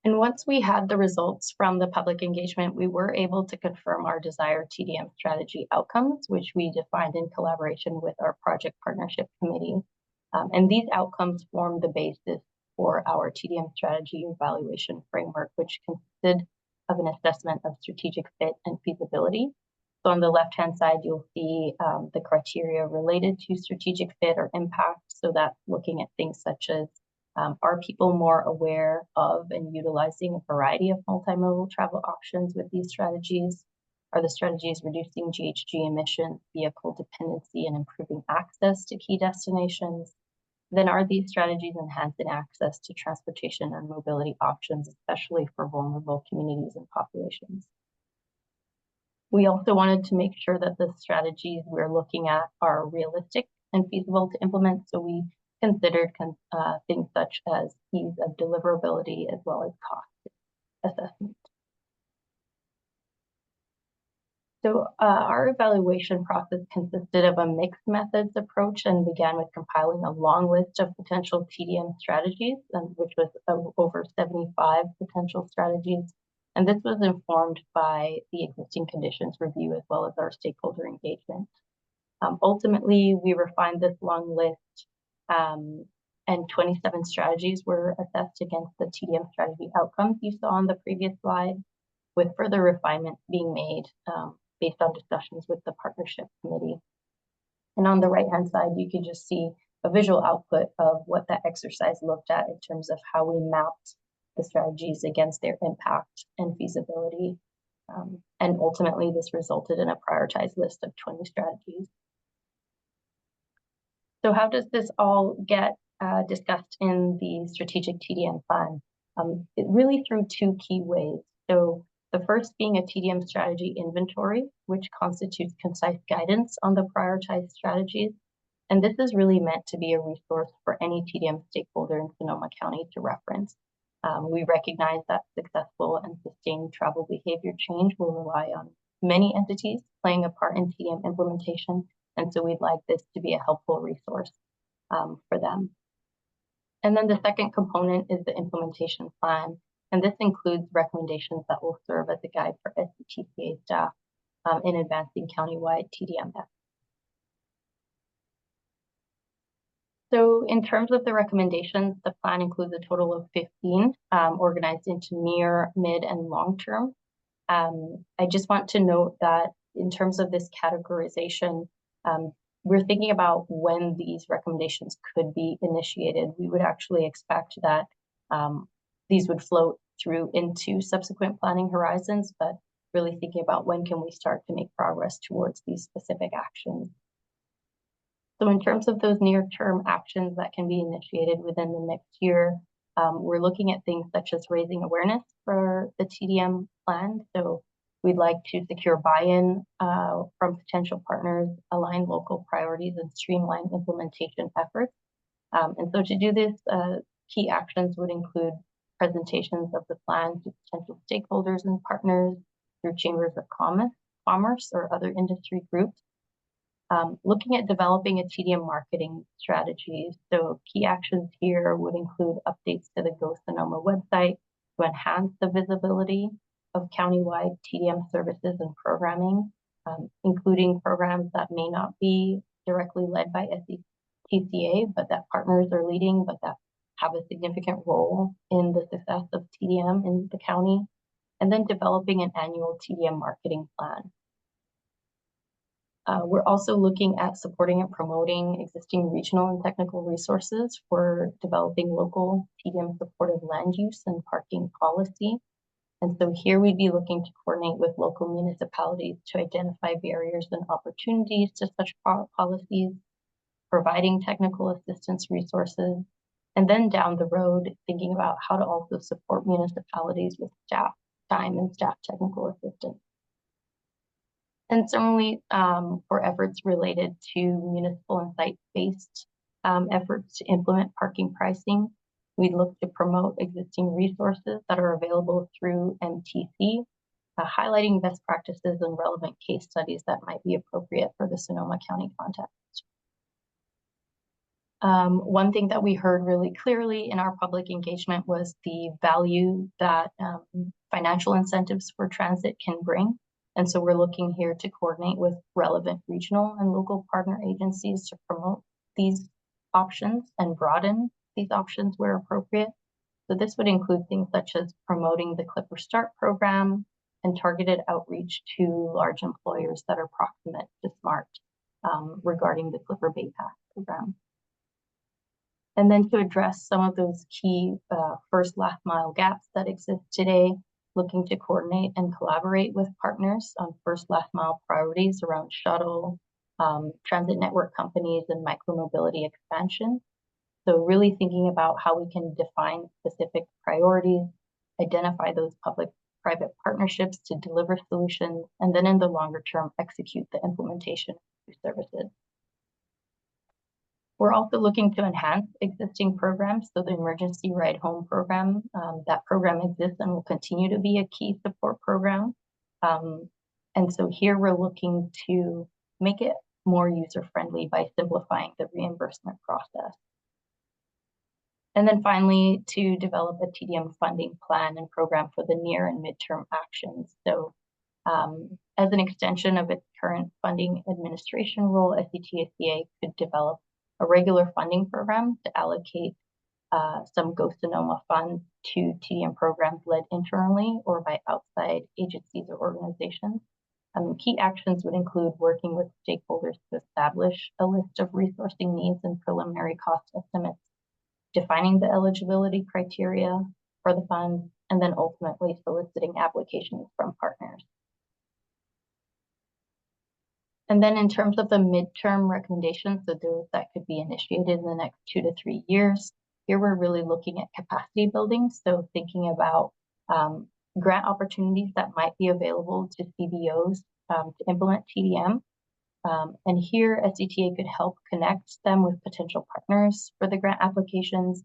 And once we had the results from the public engagement, we were able to confirm our desired TDM strategy outcomes, which we defined in collaboration with our project partnership committee. And these outcomes form the basis for our TDM strategy evaluation framework, which consisted of an assessment of strategic fit and feasibility. So on the left-hand side, you'll see the criteria related to strategic fit or impact. So that's looking at things such as, are people more aware of and utilizing a variety of multimodal travel options with these strategies? Are the strategies reducing GHG emissions, vehicle dependency, and improving access to key destinations? Then are these strategies enhancing access to transportation and mobility options, especially for vulnerable communities and populations? We also wanted to make sure that the strategies we're looking at are realistic and feasible to implement. So we considered things such as ease of deliverability as well as cost assessment. So our evaluation process consisted of a mixed methods approach and began with compiling a long list of potential TDM strategies, which was over 75 potential strategies. And this was informed by the existing conditions review as well as our stakeholder engagement. Ultimately, we refined this long list and 27 strategies were assessed against the TDM strategy outcomes you saw on the previous slide, with further refinements being made based on discussions with the partnership committee. And on the right-hand side, you can just see a visual output of what that exercise looked at in terms of how we mapped the strategies against their impact and feasibility. And ultimately, this resulted in a prioritized list of 20 strategies. So how does this all get discussed in the strategic TDM plan? Really through two key ways. So the first being a TDM strategy inventory, which constitutes concise guidance on the prioritized strategies. And this is really meant to be a resource for any TDM stakeholder in Sonoma County to reference. We recognize that successful and sustained travel behavior change will rely on many entities playing a part in TDM implementation. And so we'd like this to be a helpful resource for them. And then the second component is the implementation plan. And this includes recommendations that will serve as a guide for SCTCA staff in advancing countywide TDM efforts. So in terms of the recommendations, the plan includes a total of 15 organized into near, mid, and long term. I just want to note that in terms of this categorization, we're thinking about when these recommendations could be initiated. We would actually expect that these would float through into subsequent planning horizons, but really thinking about when can we start to make progress towards these specific actions. So in terms of those near-term actions that can be initiated within the next year, we're looking at things such as raising awareness for the TDM plan. So we'd like to secure buy-in from potential partners, align local priorities, and streamline implementation efforts. And so to do this, key actions would include presentations of the plan to potential stakeholders and partners through chambers of commerce or other industry groups. Looking at developing a TDM marketing strategy. So key actions here would include updates to the Go Sonoma website to enhance the visibility of countywide TDM services and programming, including programs that may not be directly led by TCA, but that partners are leading, but that have a significant role in the success of TDM in the county, and then developing an annual TDM marketing plan. We're also looking at supporting and promoting existing regional and technical resources for developing local TDM supportive land use and parking policy. And so here we'd be looking to coordinate with local municipalities to identify barriers and opportunities to such policies, providing technical assistance resources, and then down the road, thinking about how to also support municipalities with staff time and staff technical assistance. And similarly, for efforts related to municipal and site-based efforts to implement parking pricing, we look to promote existing resources that are available through MTC, highlighting best practices and relevant case studies that might be appropriate for the Sonoma County context. One thing that we heard really clearly in our public engagement was the value that financial incentives for transit can bring. And so we're looking here to coordinate with relevant regional and local partner agencies to promote these options and broaden these options where appropriate. So this would include things such as promoting the Clipper Start program and targeted outreach to large employers that are proximate to SMART regarding the Clipper Bay Pass program. And then to address some of those key first last mile gaps that exist today, looking to coordinate and collaborate with partners on first last mile priorities around shuttle, transit network companies, and micromobility expansion. So really thinking about how we can define specific priorities, identify those public-private partnerships to deliver solutions, and then in the longer term, execute the implementation of new services. We're also looking to enhance existing programs. So the Emergency Ride Home program, that program exists and will continue to be a key support program. And so here we're looking to make it more user-friendly by simplifying the reimbursement process. And then finally, to develop a TDM funding plan and program for the near and midterm actions. So as an extension of its current funding administration role, SCTSBA could develop a regular funding program to allocate some Go Sonoma funds to TDM programs led internally or by outside agencies or organizations. Key actions would include working with stakeholders to establish a list of resourcing needs and preliminary cost estimates, defining the eligibility criteria for the funds, and then ultimately soliciting applications from partners. And then in terms of the midterm recommendations, so those that could be initiated in the next 2 to 3 years, here we're really looking at capacity building. So thinking about grant opportunities that might be available to CBOs to implement TDM. And here SCTA could help connect them with potential partners for the grant applications.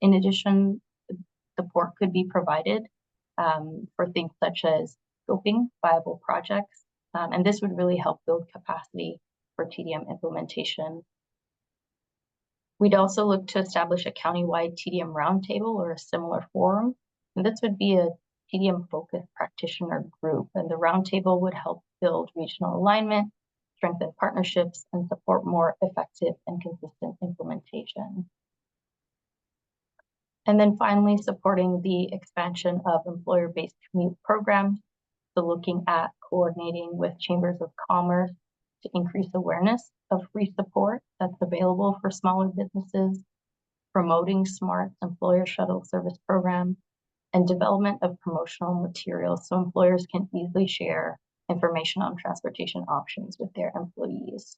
In addition, support could be provided for things such as scoping viable projects. And this would really help build capacity for TDM implementation. We'd also look to establish a countywide TDM roundtable or a similar forum. And this would be a TDM-focused practitioner group. And the roundtable would help build regional alignment, strengthen partnerships, and support more effective and consistent implementation. And then finally, supporting the expansion of employer-based commute programs. So looking at coordinating with chambers of commerce to increase awareness of free support that's available for smaller businesses, promoting SMART's employer shuttle service program, and development of promotional materials so employers can easily share information on transportation options with their employees.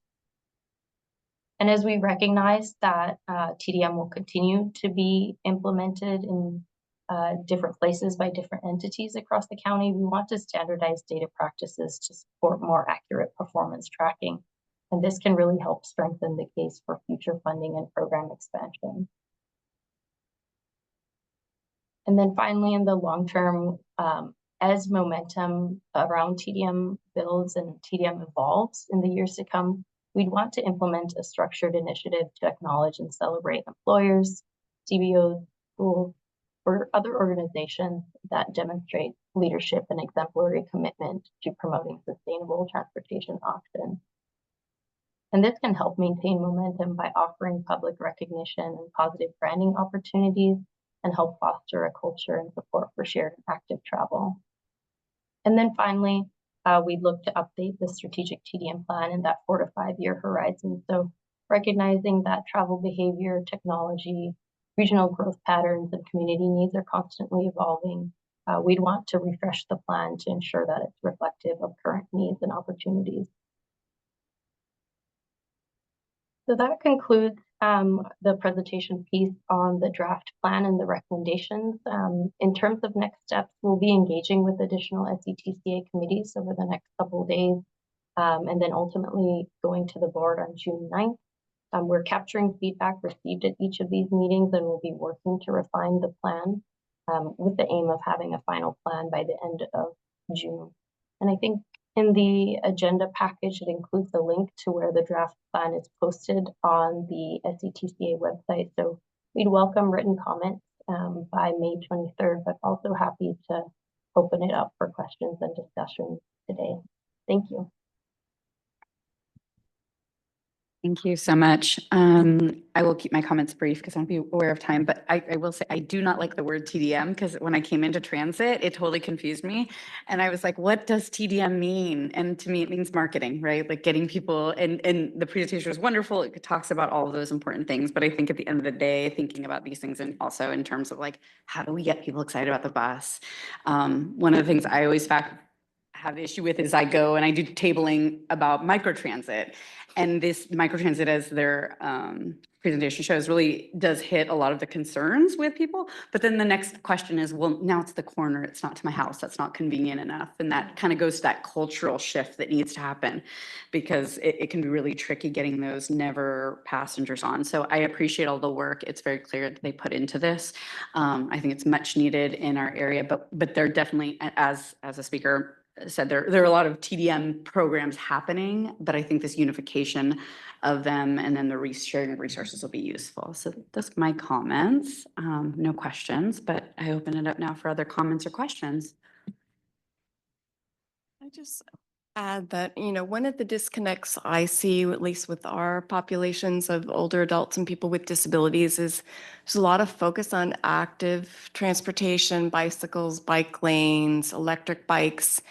And as we recognize that TDM will continue to be implemented in different places by different entities across the county, we want to standardize data practices to support more accurate performance tracking. And this can really help strengthen the case for future funding and program expansion. And then finally, in the long term, as momentum around TDM builds and TDM evolves in the years to come, we'd want to implement a structured initiative to acknowledge and celebrate employers, CBOs, schools, or other organizations that demonstrate leadership and exemplary commitment to promoting sustainable transportation options. And this can help maintain momentum by offering public recognition and positive branding opportunities and help foster a culture and support for shared and active travel. And then finally, we'd look to update the strategic TDM plan in that 4 to 5 year horizon. So recognizing that travel behavior, technology, regional growth patterns, and community needs are constantly evolving, we'd want to refresh the plan to ensure that it's reflective of current needs and opportunities. So that concludes the presentation piece on the draft plan and the recommendations. In terms of next steps, we'll be engaging with additional SETCA committees over the next couple of days, and then ultimately going to the board on June 9th. We're capturing feedback received at each of these meetings, and we'll be working to refine the plan with the aim of having a final plan by the end of June. And I think in the agenda package, it includes a link to where the draft plan is posted on the SETCA website. So we'd welcome written comments by May 23rd, but also happy to open it up for questions and discussion today. Thank you. Thank you so much. I will keep my comments brief because I'll be aware of time, but I will say I do not like the word TDM because when I came into transit, it totally confused me. And I was like, what does TDM mean? And to me, it means marketing, right? Like getting people, and the presentation was wonderful. It talks about all of those important things. But I think at the end of the day, thinking about these things and also in terms of like, how do we get people excited about the bus? One of the things I always have issue with is I go and I do tabling about microtransit. And this microtransit, as their presentation shows, really does hit a lot of the concerns with people. But then the next question is, well, now it's the corner. It's not to my house. That's not convenient enough. And that kind of goes to that cultural shift that needs to happen because it can be really tricky getting those never passengers on. So I appreciate all the work. It's very clear that they put into this. I think it's much needed in our area, but they're definitely, as a speaker said, there are a lot of TDM programs happening, but I think this unification of them and then the sharing of resources will be useful. So that's my comments. No questions, but I open it up now for other comments or questions. I just add that, one of the disconnects I see, at least with our populations of older adults and people with disabilities, is there's a lot of focus on active transportation, bicycles, bike lanes, electric bikes.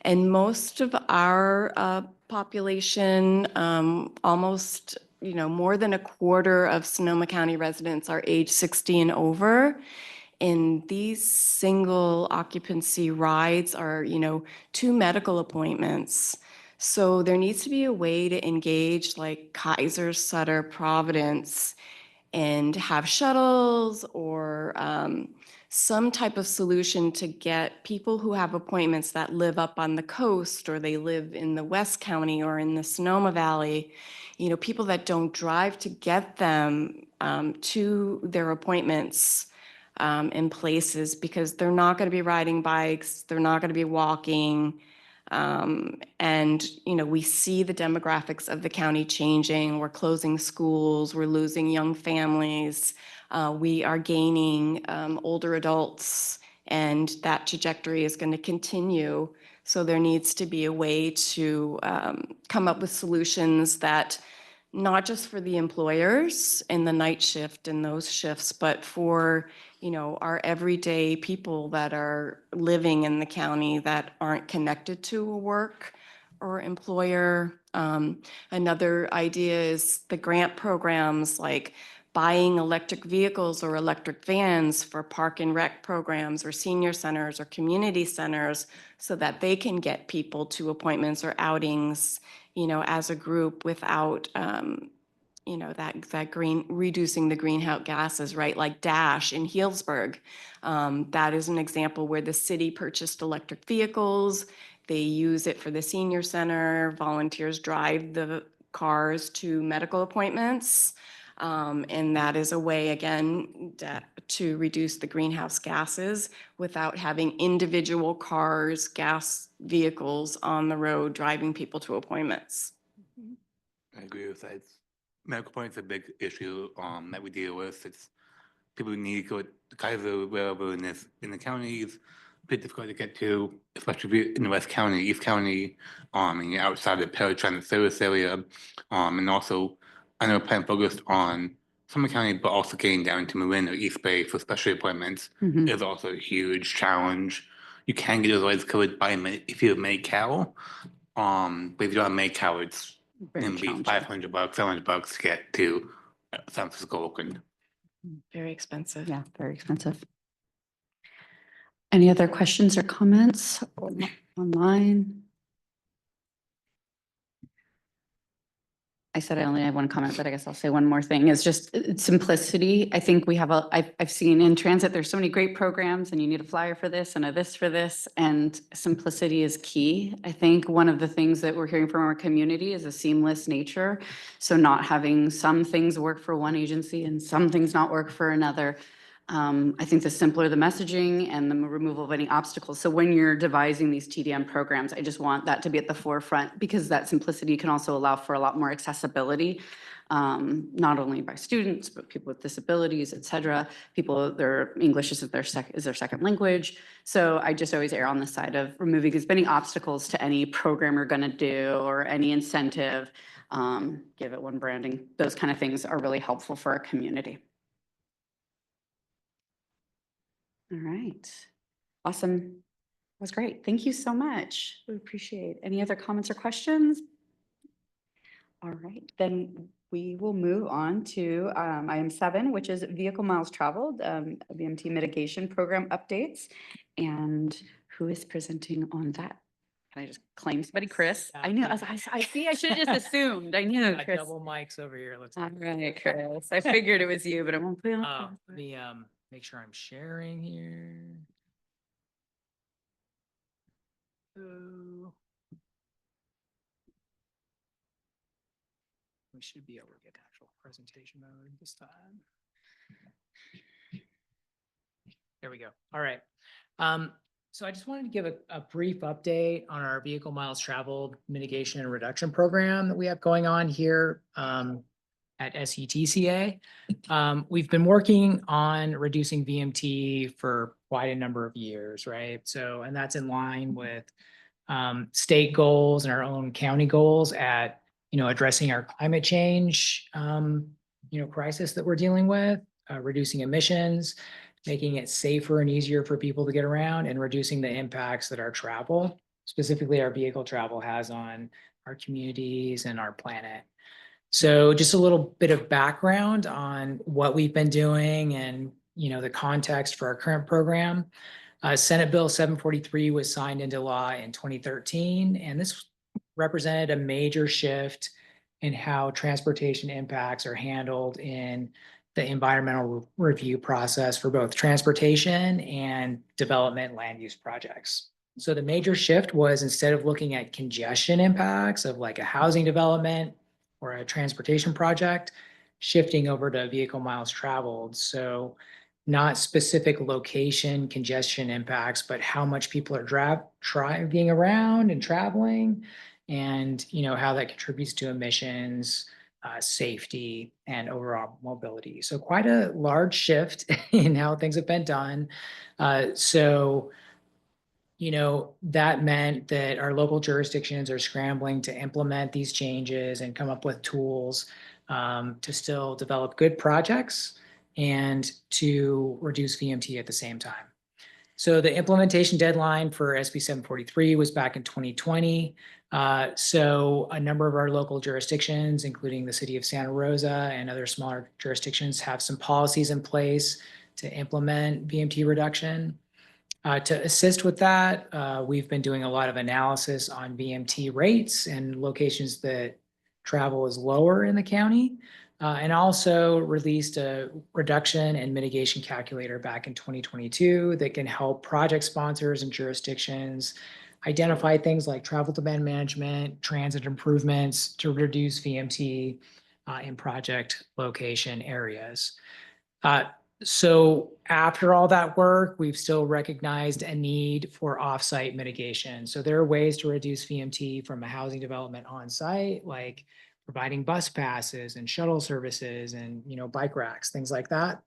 And most of our population, almost, more than a quarter of Sonoma County residents are age 60 and over. And these single occupancy rides are, 2 medical appointments. So there needs to be a way to engage like Kaiser, Sutter, Providence, and have shuttles or some type of solution to get people who have appointments that live up on the coast or they live in the West County or in the Sonoma Valley, people that don't drive to get them to their appointments in places because they're not going to be riding bikes, they're not going to be walking. And, we see the demographics of the county changing. We're closing schools, we're losing young families, we are gaining older adults, and that trajectory is going to continue. So there needs to be a way to come up with solutions that not just for the employers in the night shift and those shifts, but for our everyday people that are living in the county that aren't connected to a work or employer. Another idea is the grant programs like buying electric vehicles or electric vans for park and rec programs or senior centers or community centers so that they can get people to appointments or outings, as a group without, that reducing the greenhouse gases, right? Like Dash in Healdsburg. That is an example where the city purchased electric vehicles. They use it for the senior center. Volunteers drive the cars to medical appointments. And that is a way, again, to reduce the greenhouse gases without having individual cars, gas vehicles on the road driving people to appointments. I agree with that. Medical points a big issue that we deal with. It's people who need to go to Kaiser, wherever in the counties, pretty difficult to get to, especially if you're in the West County, East County, and you're outside the paratransit service area. And also, I know plan focused on Summit County, but also getting down to Marin or East Bay for special appointments Mhm. is also a huge challenge. You can get those rides covered by if you have Medi-Cal, but if you don't have Medi-Cal, it's Very gonna be challenging. $500, $700 to get to San Francisco, Oakland. Very expensive. Yeah, very expensive. Any other questions or comments online? I said I only have one comment, but I guess I'll say one more thing. It's just simplicity. I think we have I've seen in transit, there's so many great programs and you need a flyer for this and a this for this, and simplicity is key. I think one of the things that we're hearing from our community is a seamless nature. So not having some things work for one agency and some things not work for another. I think the simpler the messaging and the removal of any obstacles. So when you're devising these TDM programs, I just want that to be at the forefront because that simplicity can also allow for a lot more accessibility, not only by students, but people with disabilities, et cetera. People, their English is their second language. So I just always err on the side of removing as many obstacles to any program you're gonna do or any incentive. Give it one branding. Those kind of things are really helpful for our community. All right. Awesome. That was great. Thank you so much. We appreciate. Any other comments or questions? All right, then we will move on to item 7, which is vehicle miles traveled, VMT mitigation program updates. And who is presenting on that? Can I just claim somebody? Chris? I knew, I see, I should have just assumed. I knew, Got Chris. double mics over here. Let's. All right, Chris. I figured it was you, but I won't put it on. Let me make sure I'm sharing here. So we should be able to get actual presentation mode this time. There we go. All right. So I just wanted to give a brief update on our vehicle miles traveled mitigation and reduction program that we have going on here at SETCA. We've been working on reducing VMT for quite a number of years, right? So, and that's in line with state goals and our own county goals at, addressing our climate change, crisis that we're dealing with, reducing emissions, making it safer and easier for people to get around, and reducing the impacts that our travel, specifically our vehicle travel, has on our communities and our planet. So just a little bit of background on what we've been doing and, the context for our current program. Senate Bill 743 was signed into law in 2013, and this represented a major shift in how transportation impacts are handled in the environmental review process for both transportation and development land use projects. So the major shift was, instead of looking at congestion impacts of like a housing development or a transportation project, shifting over to vehicle miles traveled. So not specific location congestion impacts, but how much people are driving around and traveling, and how that contributes to emissions, safety, and overall mobility. So quite a large shift in how things have been done. That meant that our local jurisdictions are scrambling to implement these changes and come up with tools to still develop good projects and to reduce VMT at the same time. So the implementation deadline for SB 743 was back in 2020. So a number of our local jurisdictions, including the city of Santa Rosa and other smaller jurisdictions, have some policies in place to implement VMT reduction. To assist with that, we've been doing a lot of analysis on VMT rates and locations that travel is lower in the county, and also released a reduction and mitigation calculator back in 2022 that can help project sponsors and jurisdictions identify things like travel demand management, transit improvements to reduce VMT in project location areas. So after all that work, we've still recognized a need for offsite mitigation. So there are ways to reduce VMT from a housing development on site, like providing bus passes and shuttle services and, bike racks, things like that.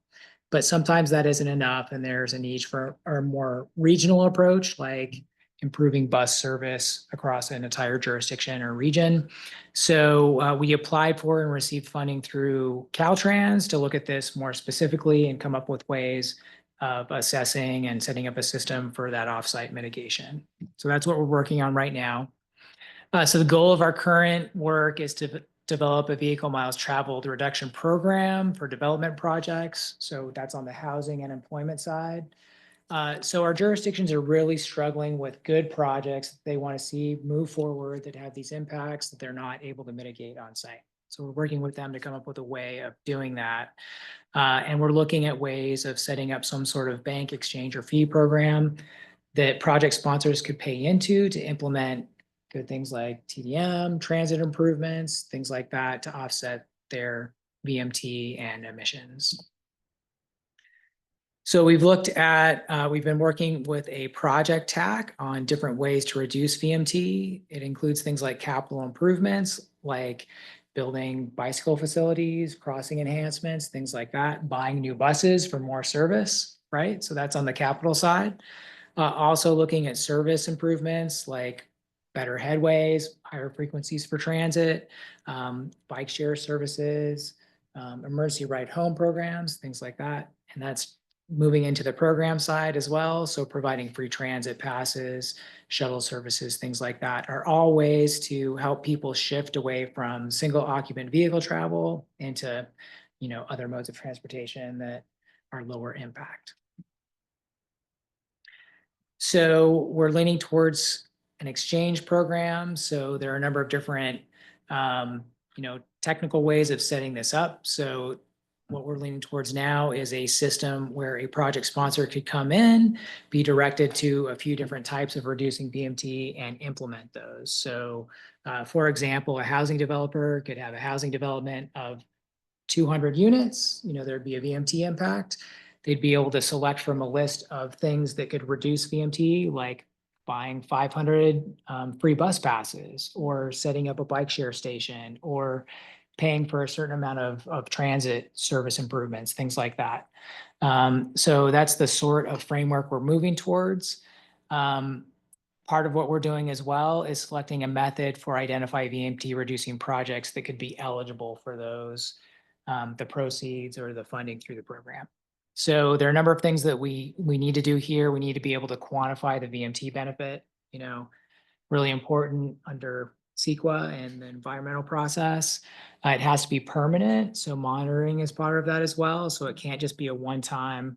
But sometimes that isn't enough, and there's a need for a more regional approach, like improving bus service across an entire jurisdiction or region. So we applied for and received funding through Caltrans to look at this more specifically and come up with ways of assessing and setting up a system for that offsite mitigation. So that's what we're working on right now. So the goal of our current work is to develop a vehicle miles traveled reduction program for development projects. So that's on the housing and employment side. So our jurisdictions are really struggling with good projects that they want to see move forward that have these impacts that they're not able to mitigate on site. So we're working with them to come up with a way of doing that. And we're looking at ways of setting up some sort of bank exchange or fee program that project sponsors could pay into to implement good things like TDM, transit improvements, things like that to offset their VMT and emissions. So we've been working with a project TAC on different ways to reduce VMT. It includes things like capital improvements, like building bicycle facilities, crossing enhancements, things like that, buying new buses for more service, right? So that's on the capital side. Also looking at service improvements like better headways, higher frequencies for transit, bike share services, emergency ride home programs, things like that. And that's moving into the program side as well. So providing free transit passes, shuttle services, things like that are all ways to help people shift away from single occupant vehicle travel into, other modes of transportation that are lower impact. So we're leaning towards an exchange program. So there are a number of different, technical ways of setting this up. So what we're leaning towards now is a system where a project sponsor could come in, be directed to a few different types of reducing VMT and implement those. So for example, a housing developer could have a housing development of 200 units, there'd be a VMT impact. They'd be able to select from a list of things that could reduce VMT, like buying 500 free bus passes or setting up a bike share station or paying for a certain amount of transit service improvements, things like that. So that's the sort of framework we're moving towards. Part of what we're doing as well is selecting a method for identifying VMT reducing projects that could be eligible for those, the proceeds or the funding through the program. So there are a number of things that we need to do here. We need to be able to quantify the VMT benefit, really important under CEQA and the environmental process. It has to be permanent, so monitoring is part of that as well. So it can't just be a one-time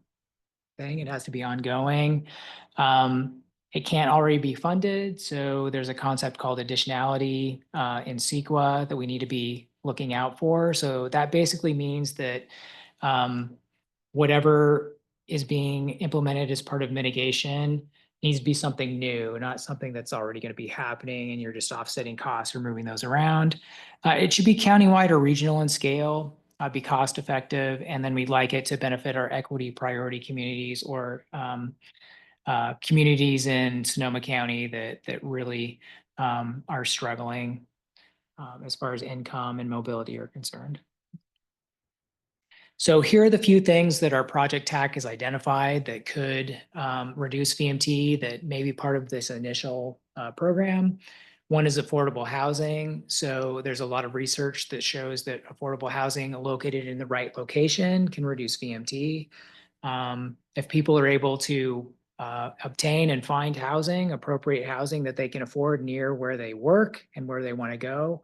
thing. It has to be ongoing. It can't already be funded. So there's a concept called additionality in CEQA that we need to be looking out for. So that basically means that whatever is being implemented as part of mitigation needs to be something new, not something that's already going to be happening and you're just offsetting costs or moving those around. It should be countywide or regional in scale, be cost effective, and then we'd like it to benefit our equity priority communities or communities in Sonoma County that really are struggling as far as income and mobility are concerned. So here are the few things that our project TAC has identified that could reduce VMT that may be part of this initial program. One is affordable housing. So there's a lot of research that shows that affordable housing located in the right location can reduce VMT. If people are able to obtain and find housing, appropriate housing that they can afford near where they work and where they want to go.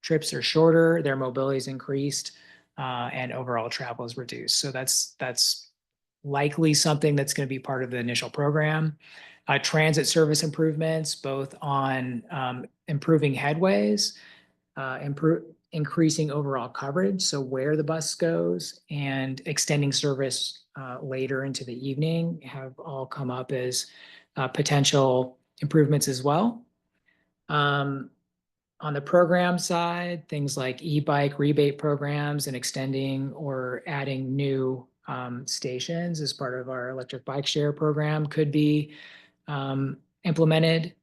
Trips are shorter, their mobility is increased, and overall travel is reduced. So that's likely something that's going to be part of the initial program. Transit service improvements, both on improving headways, increasing overall coverage, so where the bus goes, and extending service later into the evening have all come up as potential improvements as well. On the program side, things like e-bike rebate programs and extending or adding new stations as part of our electric bike share program could be implemented.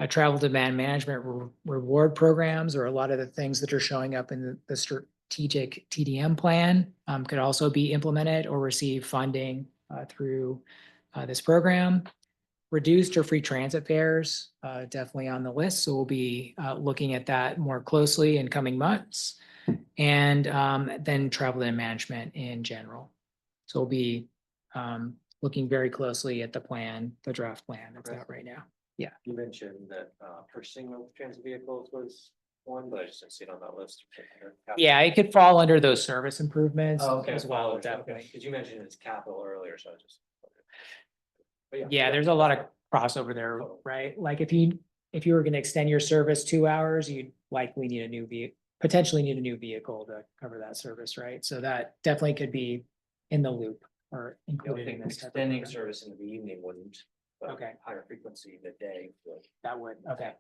Travel demand management reward programs, or a lot of the things that are showing up in the strategic TDM plan, could also be implemented or receive funding through this program. Reduced or free transit fares, definitely on the list. So we'll be looking at that more closely in coming months. And then travel demand management in general. So we'll be looking very closely at the plan, the draft plan that's out right now. Yeah. You mentioned that purchasing of transit vehicles was one, but I just didn't see it on that list. Yeah, it could fall under those service improvements Okay, as well, definitely. because you mentioned it's capital earlier, so I just. But Yeah, there's a lot of crossover there, right? Like if you were going to extend your service 2 hours, you'd likely need a new vehicle, potentially need a new vehicle to cover that service, right? So that definitely could be in the loop or included in this. Extending service into the evening wouldn't. But Okay. higher frequency in the day would. That would, okay.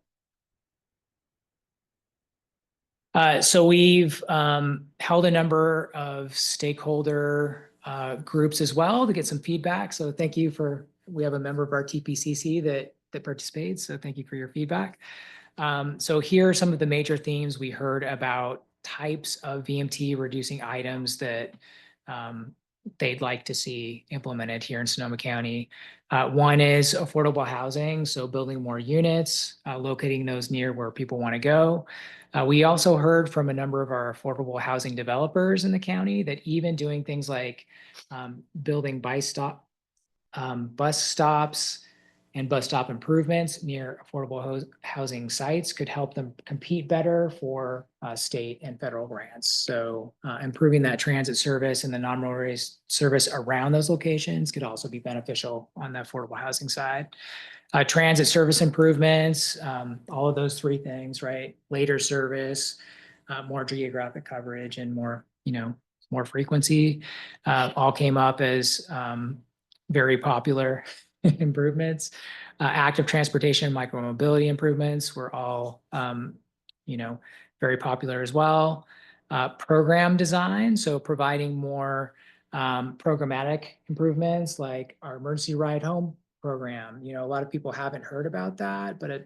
So we've held a number of stakeholder groups as well to get some feedback. So thank you we have a member of our TPCC that participates. So thank you for your feedback. So here are some of the major themes we heard about types of VMT reducing items that they'd like to see implemented here in Sonoma County. One is affordable housing, so building more units, locating those near where people want to go. We also heard from a number of our affordable housing developers in the county that even doing things like building bus stops and bus stop improvements near affordable housing sites could help them compete better for state and federal grants. So improving that transit service and the non-motorway service around those locations could also be beneficial on the affordable housing side. Transit service improvements, all of those three things, right? Later service, more geographic coverage, and more frequency, all came up as very popular improvements. Active transportation and micromobility improvements were all, very popular as well. Program design, so providing more programmatic improvements like our emergency ride home program. A lot of people haven't heard about that, but a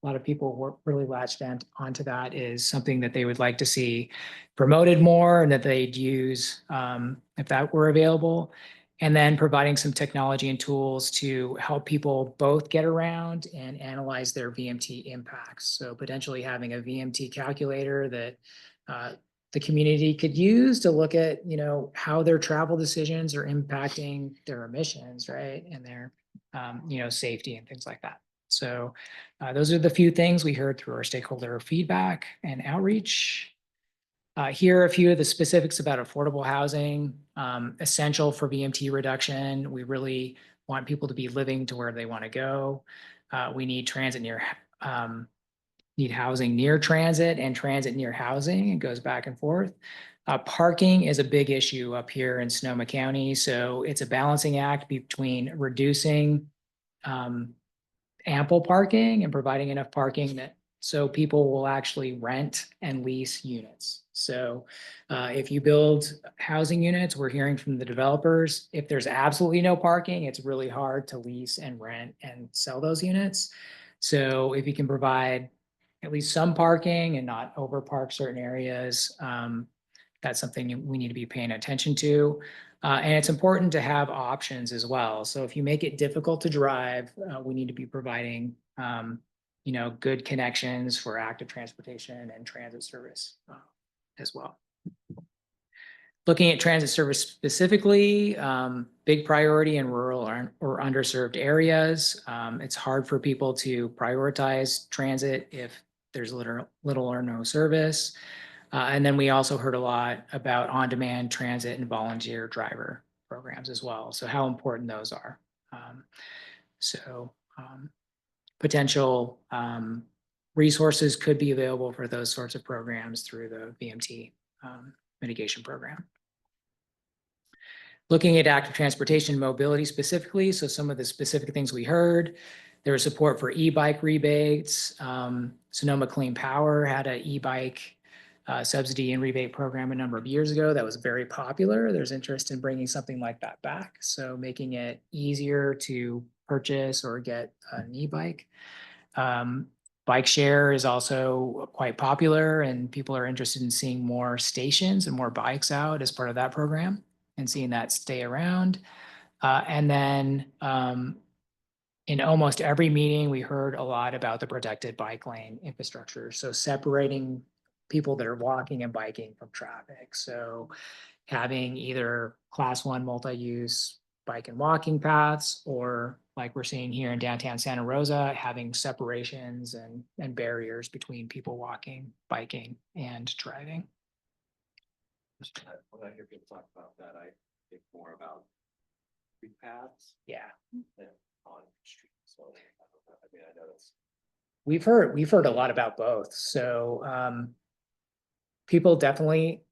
lot of people were really latched onto that is something that they would like to see promoted more and that they'd use if that were available. And then providing some technology and tools to help people both get around and analyze their VMT impacts. So potentially having a VMT calculator that the community could use to look at, how their travel decisions are impacting their emissions, right? And their, safety and things like that. So those are the few things we heard through our stakeholder feedback and outreach. Here are a few of the specifics about affordable housing, essential for VMT reduction. We really want people to be living to where they want to go. We need need housing near transit and transit near housing. It goes back and forth. Parking is a big issue up here in Sonoma County. So it's a balancing act between reducing ample parking and providing enough parking so people will actually rent and lease units. So if you build housing units, we're hearing from the developers, if there's absolutely no parking, it's really hard to lease and rent and sell those units. So if you can provide at least some parking and not overpark certain areas, that's something we need to be paying attention to. And it's important to have options as well. So if you make it difficult to drive, we need to be providing good connections for active transportation and transit service as well. Looking at transit service specifically, big priority in rural or underserved areas. It's hard for people to prioritize transit if there's little or no service. And then we also heard a lot about on-demand transit and volunteer driver programs as well. So how important those are. Potential resources could be available for those sorts of programs through the VMT mitigation program. Looking at active transportation and mobility specifically, so some of the specific things we heard, there was support for e-bike rebates. Sonoma Clean Power had an e-bike subsidy and rebate program a number of years ago that was very popular. There's interest in bringing something like that back. So making it easier to purchase or get an e-bike. Bike share is also quite popular and people are interested in seeing more stations and more bikes out as part of that program and seeing that stay around. And then in almost every meeting, we heard a lot about the protected bike lane infrastructure. So separating people that are walking and biking from traffic. So having either class 1 multi-use bike and walking paths, or like we're seeing here in downtown Santa Rosa, having separations and barriers between people walking, biking, and driving. When I hear people talk about that, I think more about street paths Yeah. than on streets. So I mean, I know that's. We've heard a lot about both. So people definitely,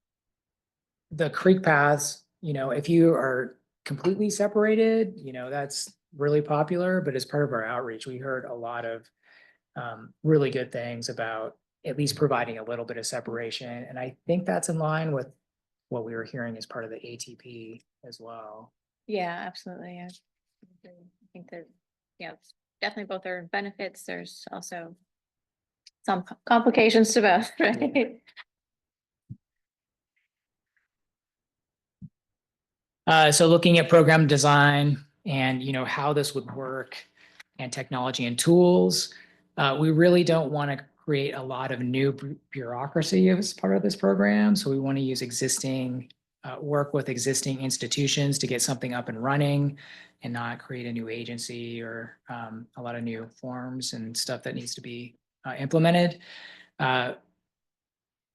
the creek paths, if you are completely separated, that's really popular, but as part of our outreach, we heard a lot of really good things about at least providing a little bit of separation. And I think that's in line with what we were hearing as part of the ATP as well. Yeah, absolutely. I think that, yeah, definitely both are benefits. There's also some complications to both, right? So looking at program design and how this would work and technology and tools, we really don't want to create a lot of new bureaucracy as part of this program. So we want to use work with existing institutions to get something up and running and not create a new agency or a lot of new forms and stuff that needs to be implemented.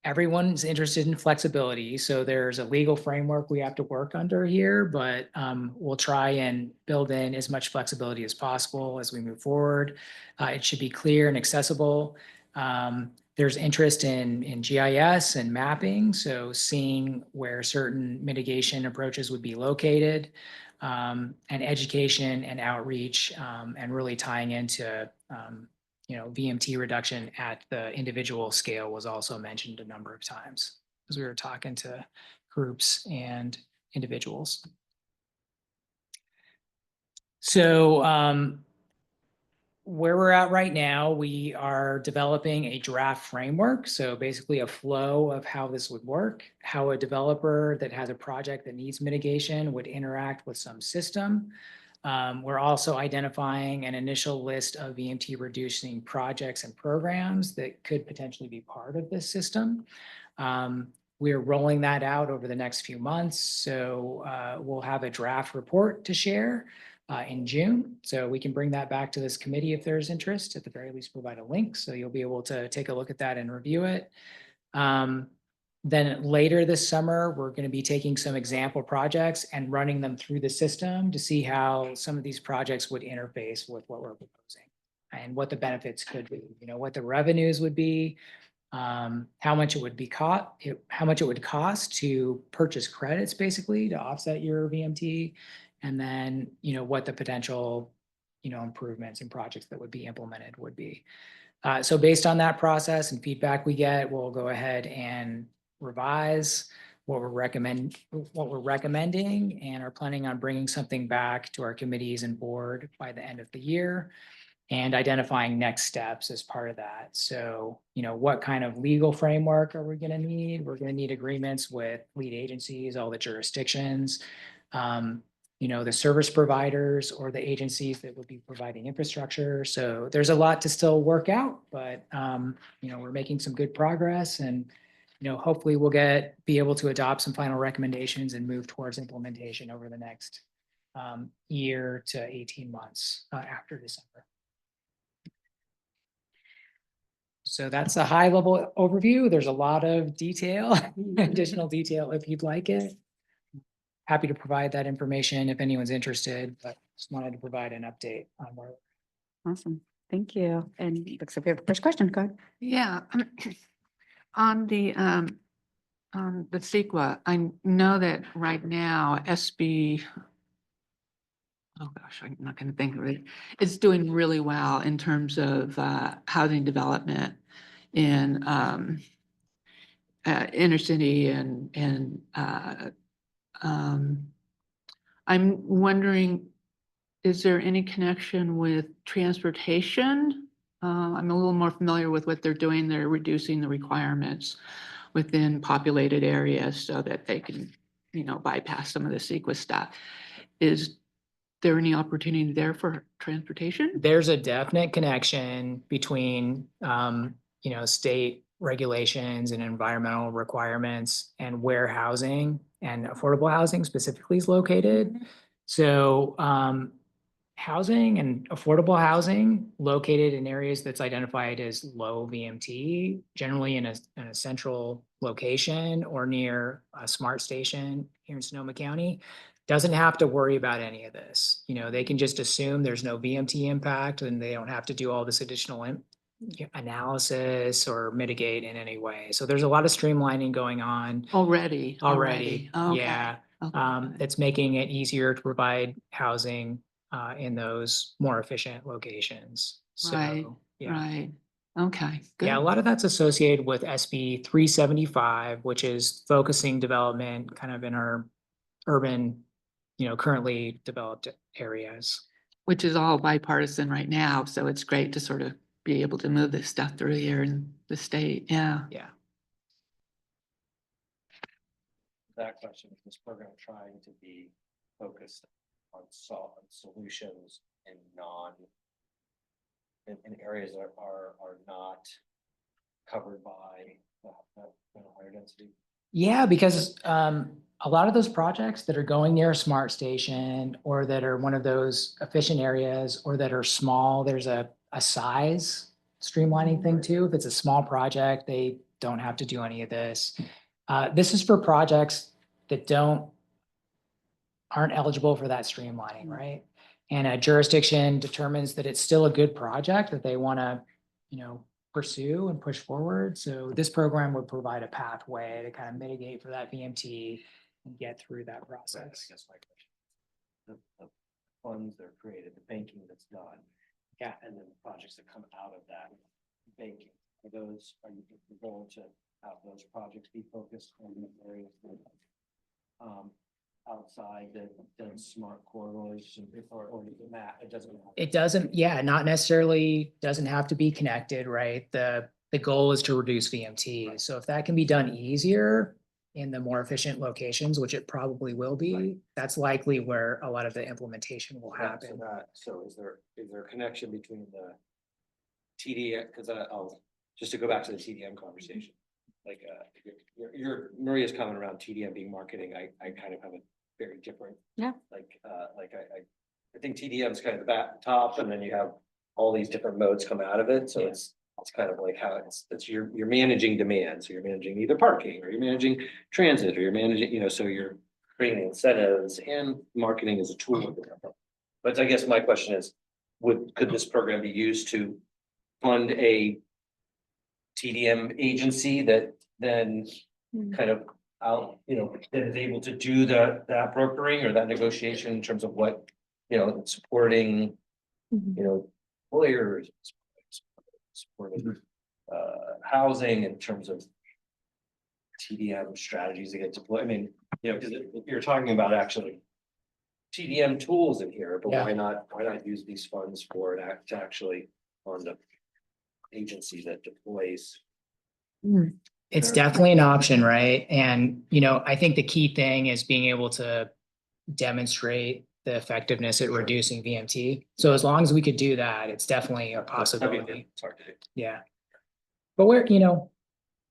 Everyone's interested in flexibility. So there's a legal framework we have to work under here, but we'll try and build in as much flexibility as possible as we move forward. It should be clear and accessible. There's interest in GIS and mapping. So seeing where certain mitigation approaches would be located, and education and outreach, and really tying into VMT reduction at the individual scale was also mentioned a number of times as we were talking to groups and individuals. So where we're at right now, we are developing a draft framework. So basically a flow of how this would work, how a developer that has a project that needs mitigation would interact with some system. We're also identifying an initial list of VMT reducing projects and programs that could potentially be part of this system. We're rolling that out over the next few months. So we'll have a draft report to share in June. So we can bring that back to this committee if there's interest, at the very least provide a link. So you'll be able to take a look at that and review it. Then later this summer, we're going to be taking some example projects and running them through the system to see how some of these projects would interface with what we're proposing and what the benefits could be, what the revenues would be, how much it would cost to purchase credits basically to offset your VMT, and then, what the potential, improvements and projects that would be implemented would be. So based on that process and feedback we get, we'll go ahead and revise what we're recommending and are planning on bringing something back to our committees and board by the end of the year and identifying next steps as part of that. So, what kind of legal framework are we going to need? We're going to need agreements with lead agencies, all the jurisdictions, the service providers or the agencies that would be providing infrastructure. So there's a lot to still work out, but, we're making some good progress and, hopefully we'll be able to adopt some final recommendations and move towards implementation over the next year to 18 months after December. So that's a high level overview. There's a lot of detail, additional detail if you'd like it. Happy to provide that information if anyone's interested, but just wanted to provide an update on where. Awesome. Thank you. And it looks like we have a first question. Go ahead. Yeah. On the CEQA, I know that right now SB, oh gosh, I'm not going to think of it. It's doing really well in terms of housing development in inner city and I'm wondering, is there any connection with transportation? I'm a little more familiar with what they're doing. They're reducing the requirements within populated areas so that they can, bypass some of the CEQA stuff. Is there any opportunity there for transportation? There's a definite connection between, state regulations and environmental requirements and where housing and affordable housing specifically is located. So, housing and affordable housing located in areas that's identified as low VMT, generally in a central location or near a smart station here in Sonoma County, doesn't have to worry about any of this. They can just assume there's no VMT impact and they don't have to do all this additional analysis or mitigate in any way. So there's a lot of streamlining going on Already. already. Okay. Yeah. Okay. It's making it easier to provide housing in those more efficient locations. So, Right, yeah. right. Okay, good. Yeah, a lot of that's associated with SB 375, which is focusing development kind of in our urban, currently developed areas. Which is all bipartisan right now, so it's great to sort of be able to move this stuff through here in the state. Yeah. Yeah. That question, is this program trying to be focused on solutions in areas that are not covered by higher density? Yeah, because a lot of those projects that are going near a smart station or that are one of those efficient areas or that are small, there's a size streamlining thing too. If it's a small project, they don't have to do any of this. This is for projects that aren't eligible for that streamlining, right? And a jurisdiction determines that it's still a good project that they want to, pursue and push forward. So this program would provide a pathway to kind of mitigate for that VMT and get through that process. I guess my question, the funds that are created, the banking that's done. Yeah. And then the projects that come out of that banking, are you going to have those projects be focused on the areas that, outside the smart corridors or the map? It doesn't, not necessarily doesn't have to be connected, right? The goal is to reduce VMT. Right. So if that can be done easier in the more efficient locations, which it probably will be, right, that's likely where a lot of the implementation will happen. So is there a connection between the TDM? Because just to go back to the TDM conversation, like your Maria's comment around TDM being marketing, I kind of have a very different. Yeah. I think TDM is kind of the top, and then you have all these different modes come out of it. So it's kind of like how it's you're managing demand. So you're managing either parking or you're managing transit or you're managing, so you're creating incentives and marketing as a tool. But I guess my question is, could this program be used to fund a TDM agency that then kind of that is able to do that brokering or that negotiation in terms of what, supporting, lawyers, supporting housing in terms of TDM strategies that get deployed. I mean, because you're talking about actually TDM tools in here, but why not use these funds for it to actually on the agency that deploys? It's definitely an option, right? And, I think the key thing is being able to demonstrate the effectiveness at reducing VMT. So as long as we could do that, it's definitely a possibility. It's hard to do. Yeah. But we're,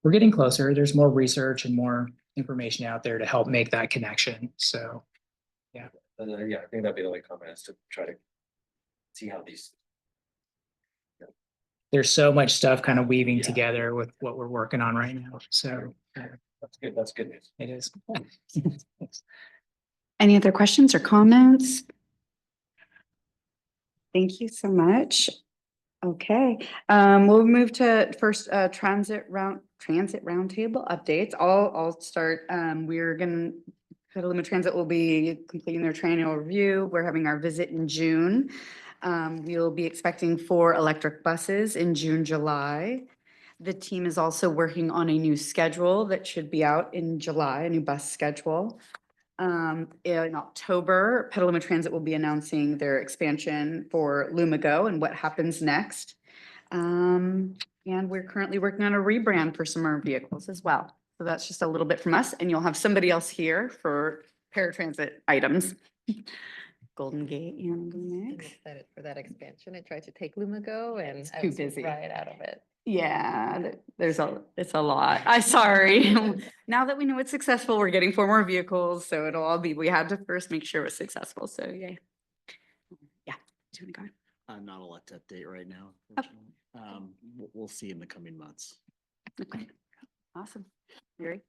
we're getting closer. There's more research and more information out there to help make that connection. So Yeah, I think that'd be the only comment is to try to see how these. there's so much stuff kind of weaving Yeah. together with what we're working on right now. So That's good. That's good news. it is. Any other questions or comments? Thank you so much. Okay, we'll move to first, transit roundtable updates. I'll start. We're gonna, Petaluma Transit will be completing their triennial review. We're having our visit in June. We'll be expecting 4 electric buses in June, July. The team is also working on a new schedule that should be out in July, a new bus schedule. In October, Petaluma Transit will be announcing their expansion for Lumago and what happens next. And we're currently working on a rebrand for some of our vehicles as well. So that's just a little bit from us, and you'll have somebody else here for paratransit items. Golden Gate, you want to go I'm next? excited for that expansion. I tried to take Lumago and It's I too was busy. right out of it. Yeah, it's a lot. I'm sorry. Now that we know it's successful, we're getting 4 more vehicles, so it'll all be, we had to first make sure it was successful, so yay. Yeah, do you want to go? Not a lot to update right now. Oh. Unfortunately. We'll see in the coming months. Okay, awesome. Yuri?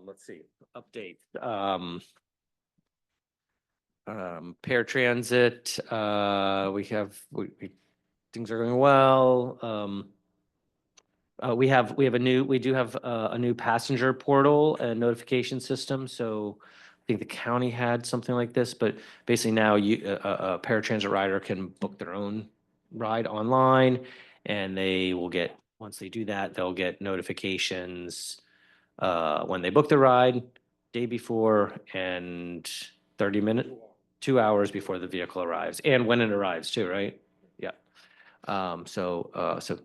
Let's see, update. Paratransit, things are going well. We do have a new passenger portal and notification system, so I think the county had something like this, but basically now a paratransit rider can book their own ride online, and they will get, once they do that, they'll get notifications when they book the ride, day before, and 2 hours before the vehicle arrives, and when it arrives too, right? Yeah. So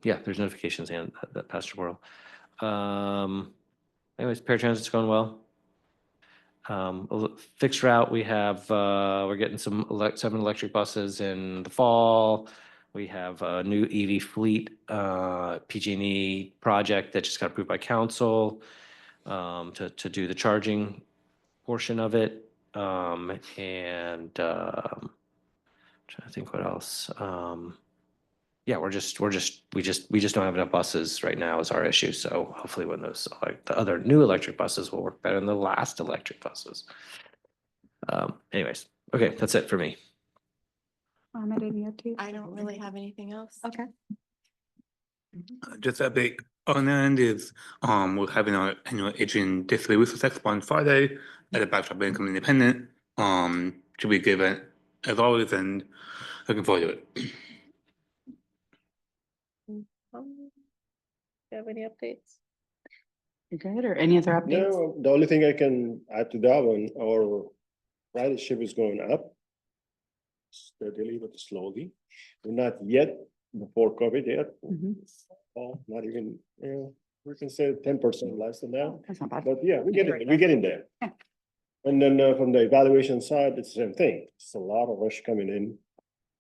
yeah, there's notifications and that passenger portal. Anyways, paratransit's going well. Fixed route, we have, we're getting 7 electric buses in the fall. We have a new EV fleet, PG&E project that just got approved by council, to do the charging portion of it. Trying to think what else. Yeah, we just don't have enough buses right now is our issue. So hopefully when those, like the other new electric buses will work better than the last electric buses. Anyways, okay, that's it for me. Ahmed, any updates? I don't really have anything else. Okay. Just a big on end is, we're having our annual Aging Disability Resource Expo on Friday at the Backdrop Income Independent. Should be good event as always, and looking forward to it. Do you have any updates? You good, or any other updates? No, the only thing I can add to that one, our ridership is going up steadily but slowly. We're not yet before COVID yet. Mhm. Oh, not even, we can say 10% less than that. That's not bad. But yeah, we're You're right getting there. Yeah. And then from the evaluation side, it's the same thing. It's a lot of rush coming in.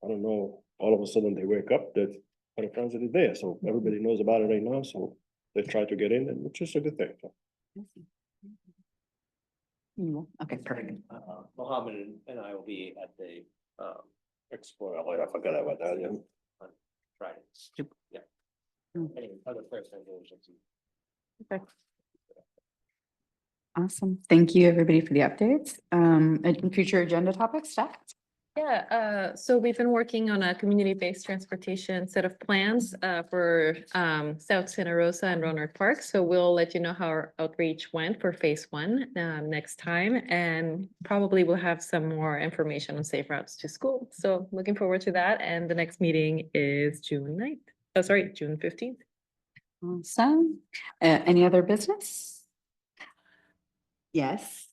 I don't know, all of a sudden they wake up that paratransit is there, so everybody knows about it right now, so they try to get in, and which is a good thing. Okay, perfect. Mohammed and I will be at the Expo, I forgot about that, yeah. on Friday. Yeah. Any other presentations? Awesome. Thank you, everybody, for the updates. And future agenda topics, Steph? Yeah, so we've been working on a community-based transportation set of plans for South Santa Rosa and Roanoke Park. So we'll let you know how our outreach went for phase 1 next time, and probably we'll have some more information on safe routes to school. So looking forward to that. And the next meeting is June 9th. Oh, sorry, June 15th. Awesome. Any other business? Yes.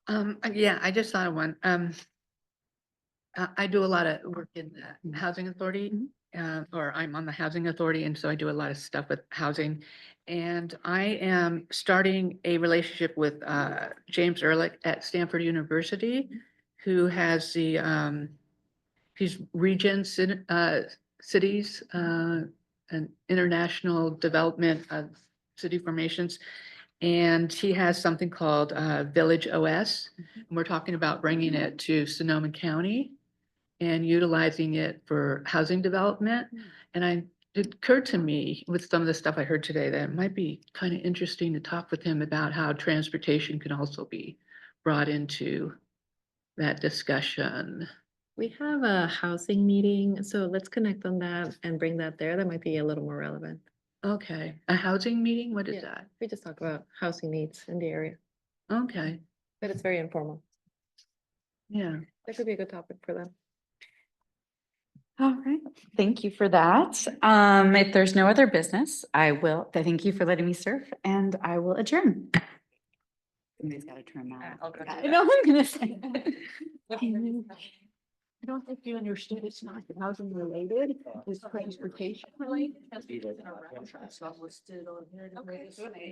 Yeah, I just thought of one. I do a lot of work in the housing authority, or I'm on the housing authority, and so I do a lot of stuff with housing. And I am starting a relationship with James Ehrlich at Stanford University, who has the he's Regents in cities and international development of city formations. And he has something called Village OS. And we're talking about bringing it to Sonoma County and utilizing it for housing development. And it occurred to me with some of the stuff I heard today that it might be kind of interesting to talk with him about how transportation can also be brought into that discussion. We have a housing meeting, so let's connect on that and bring that there. That might be a little more relevant. Okay, a housing meeting? What is Yeah. that? We just talk about housing needs in the area, Okay, but it's very informal. yeah. That could be a good topic for them. All right, thank you for that. If there's no other business, thank you for letting me serve and I will adjourn. Somebody's got to turn that. I'll go do I know, I'm gonna say. I don't think you understood, it's not housing related, it's transportation related.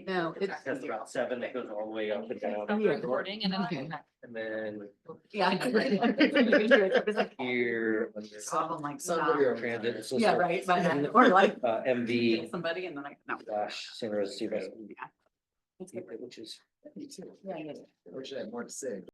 No, it's. That's about 7 that goes all the way up and down. Recording and Okay. And then Yeah. here. So I'm like, Transit. it's Yeah, also, right, or like. MV Somebody and then I, no. dash Santa Rosa Seabus, Yeah. which is. Yeah, yeah. Wish I had more to say.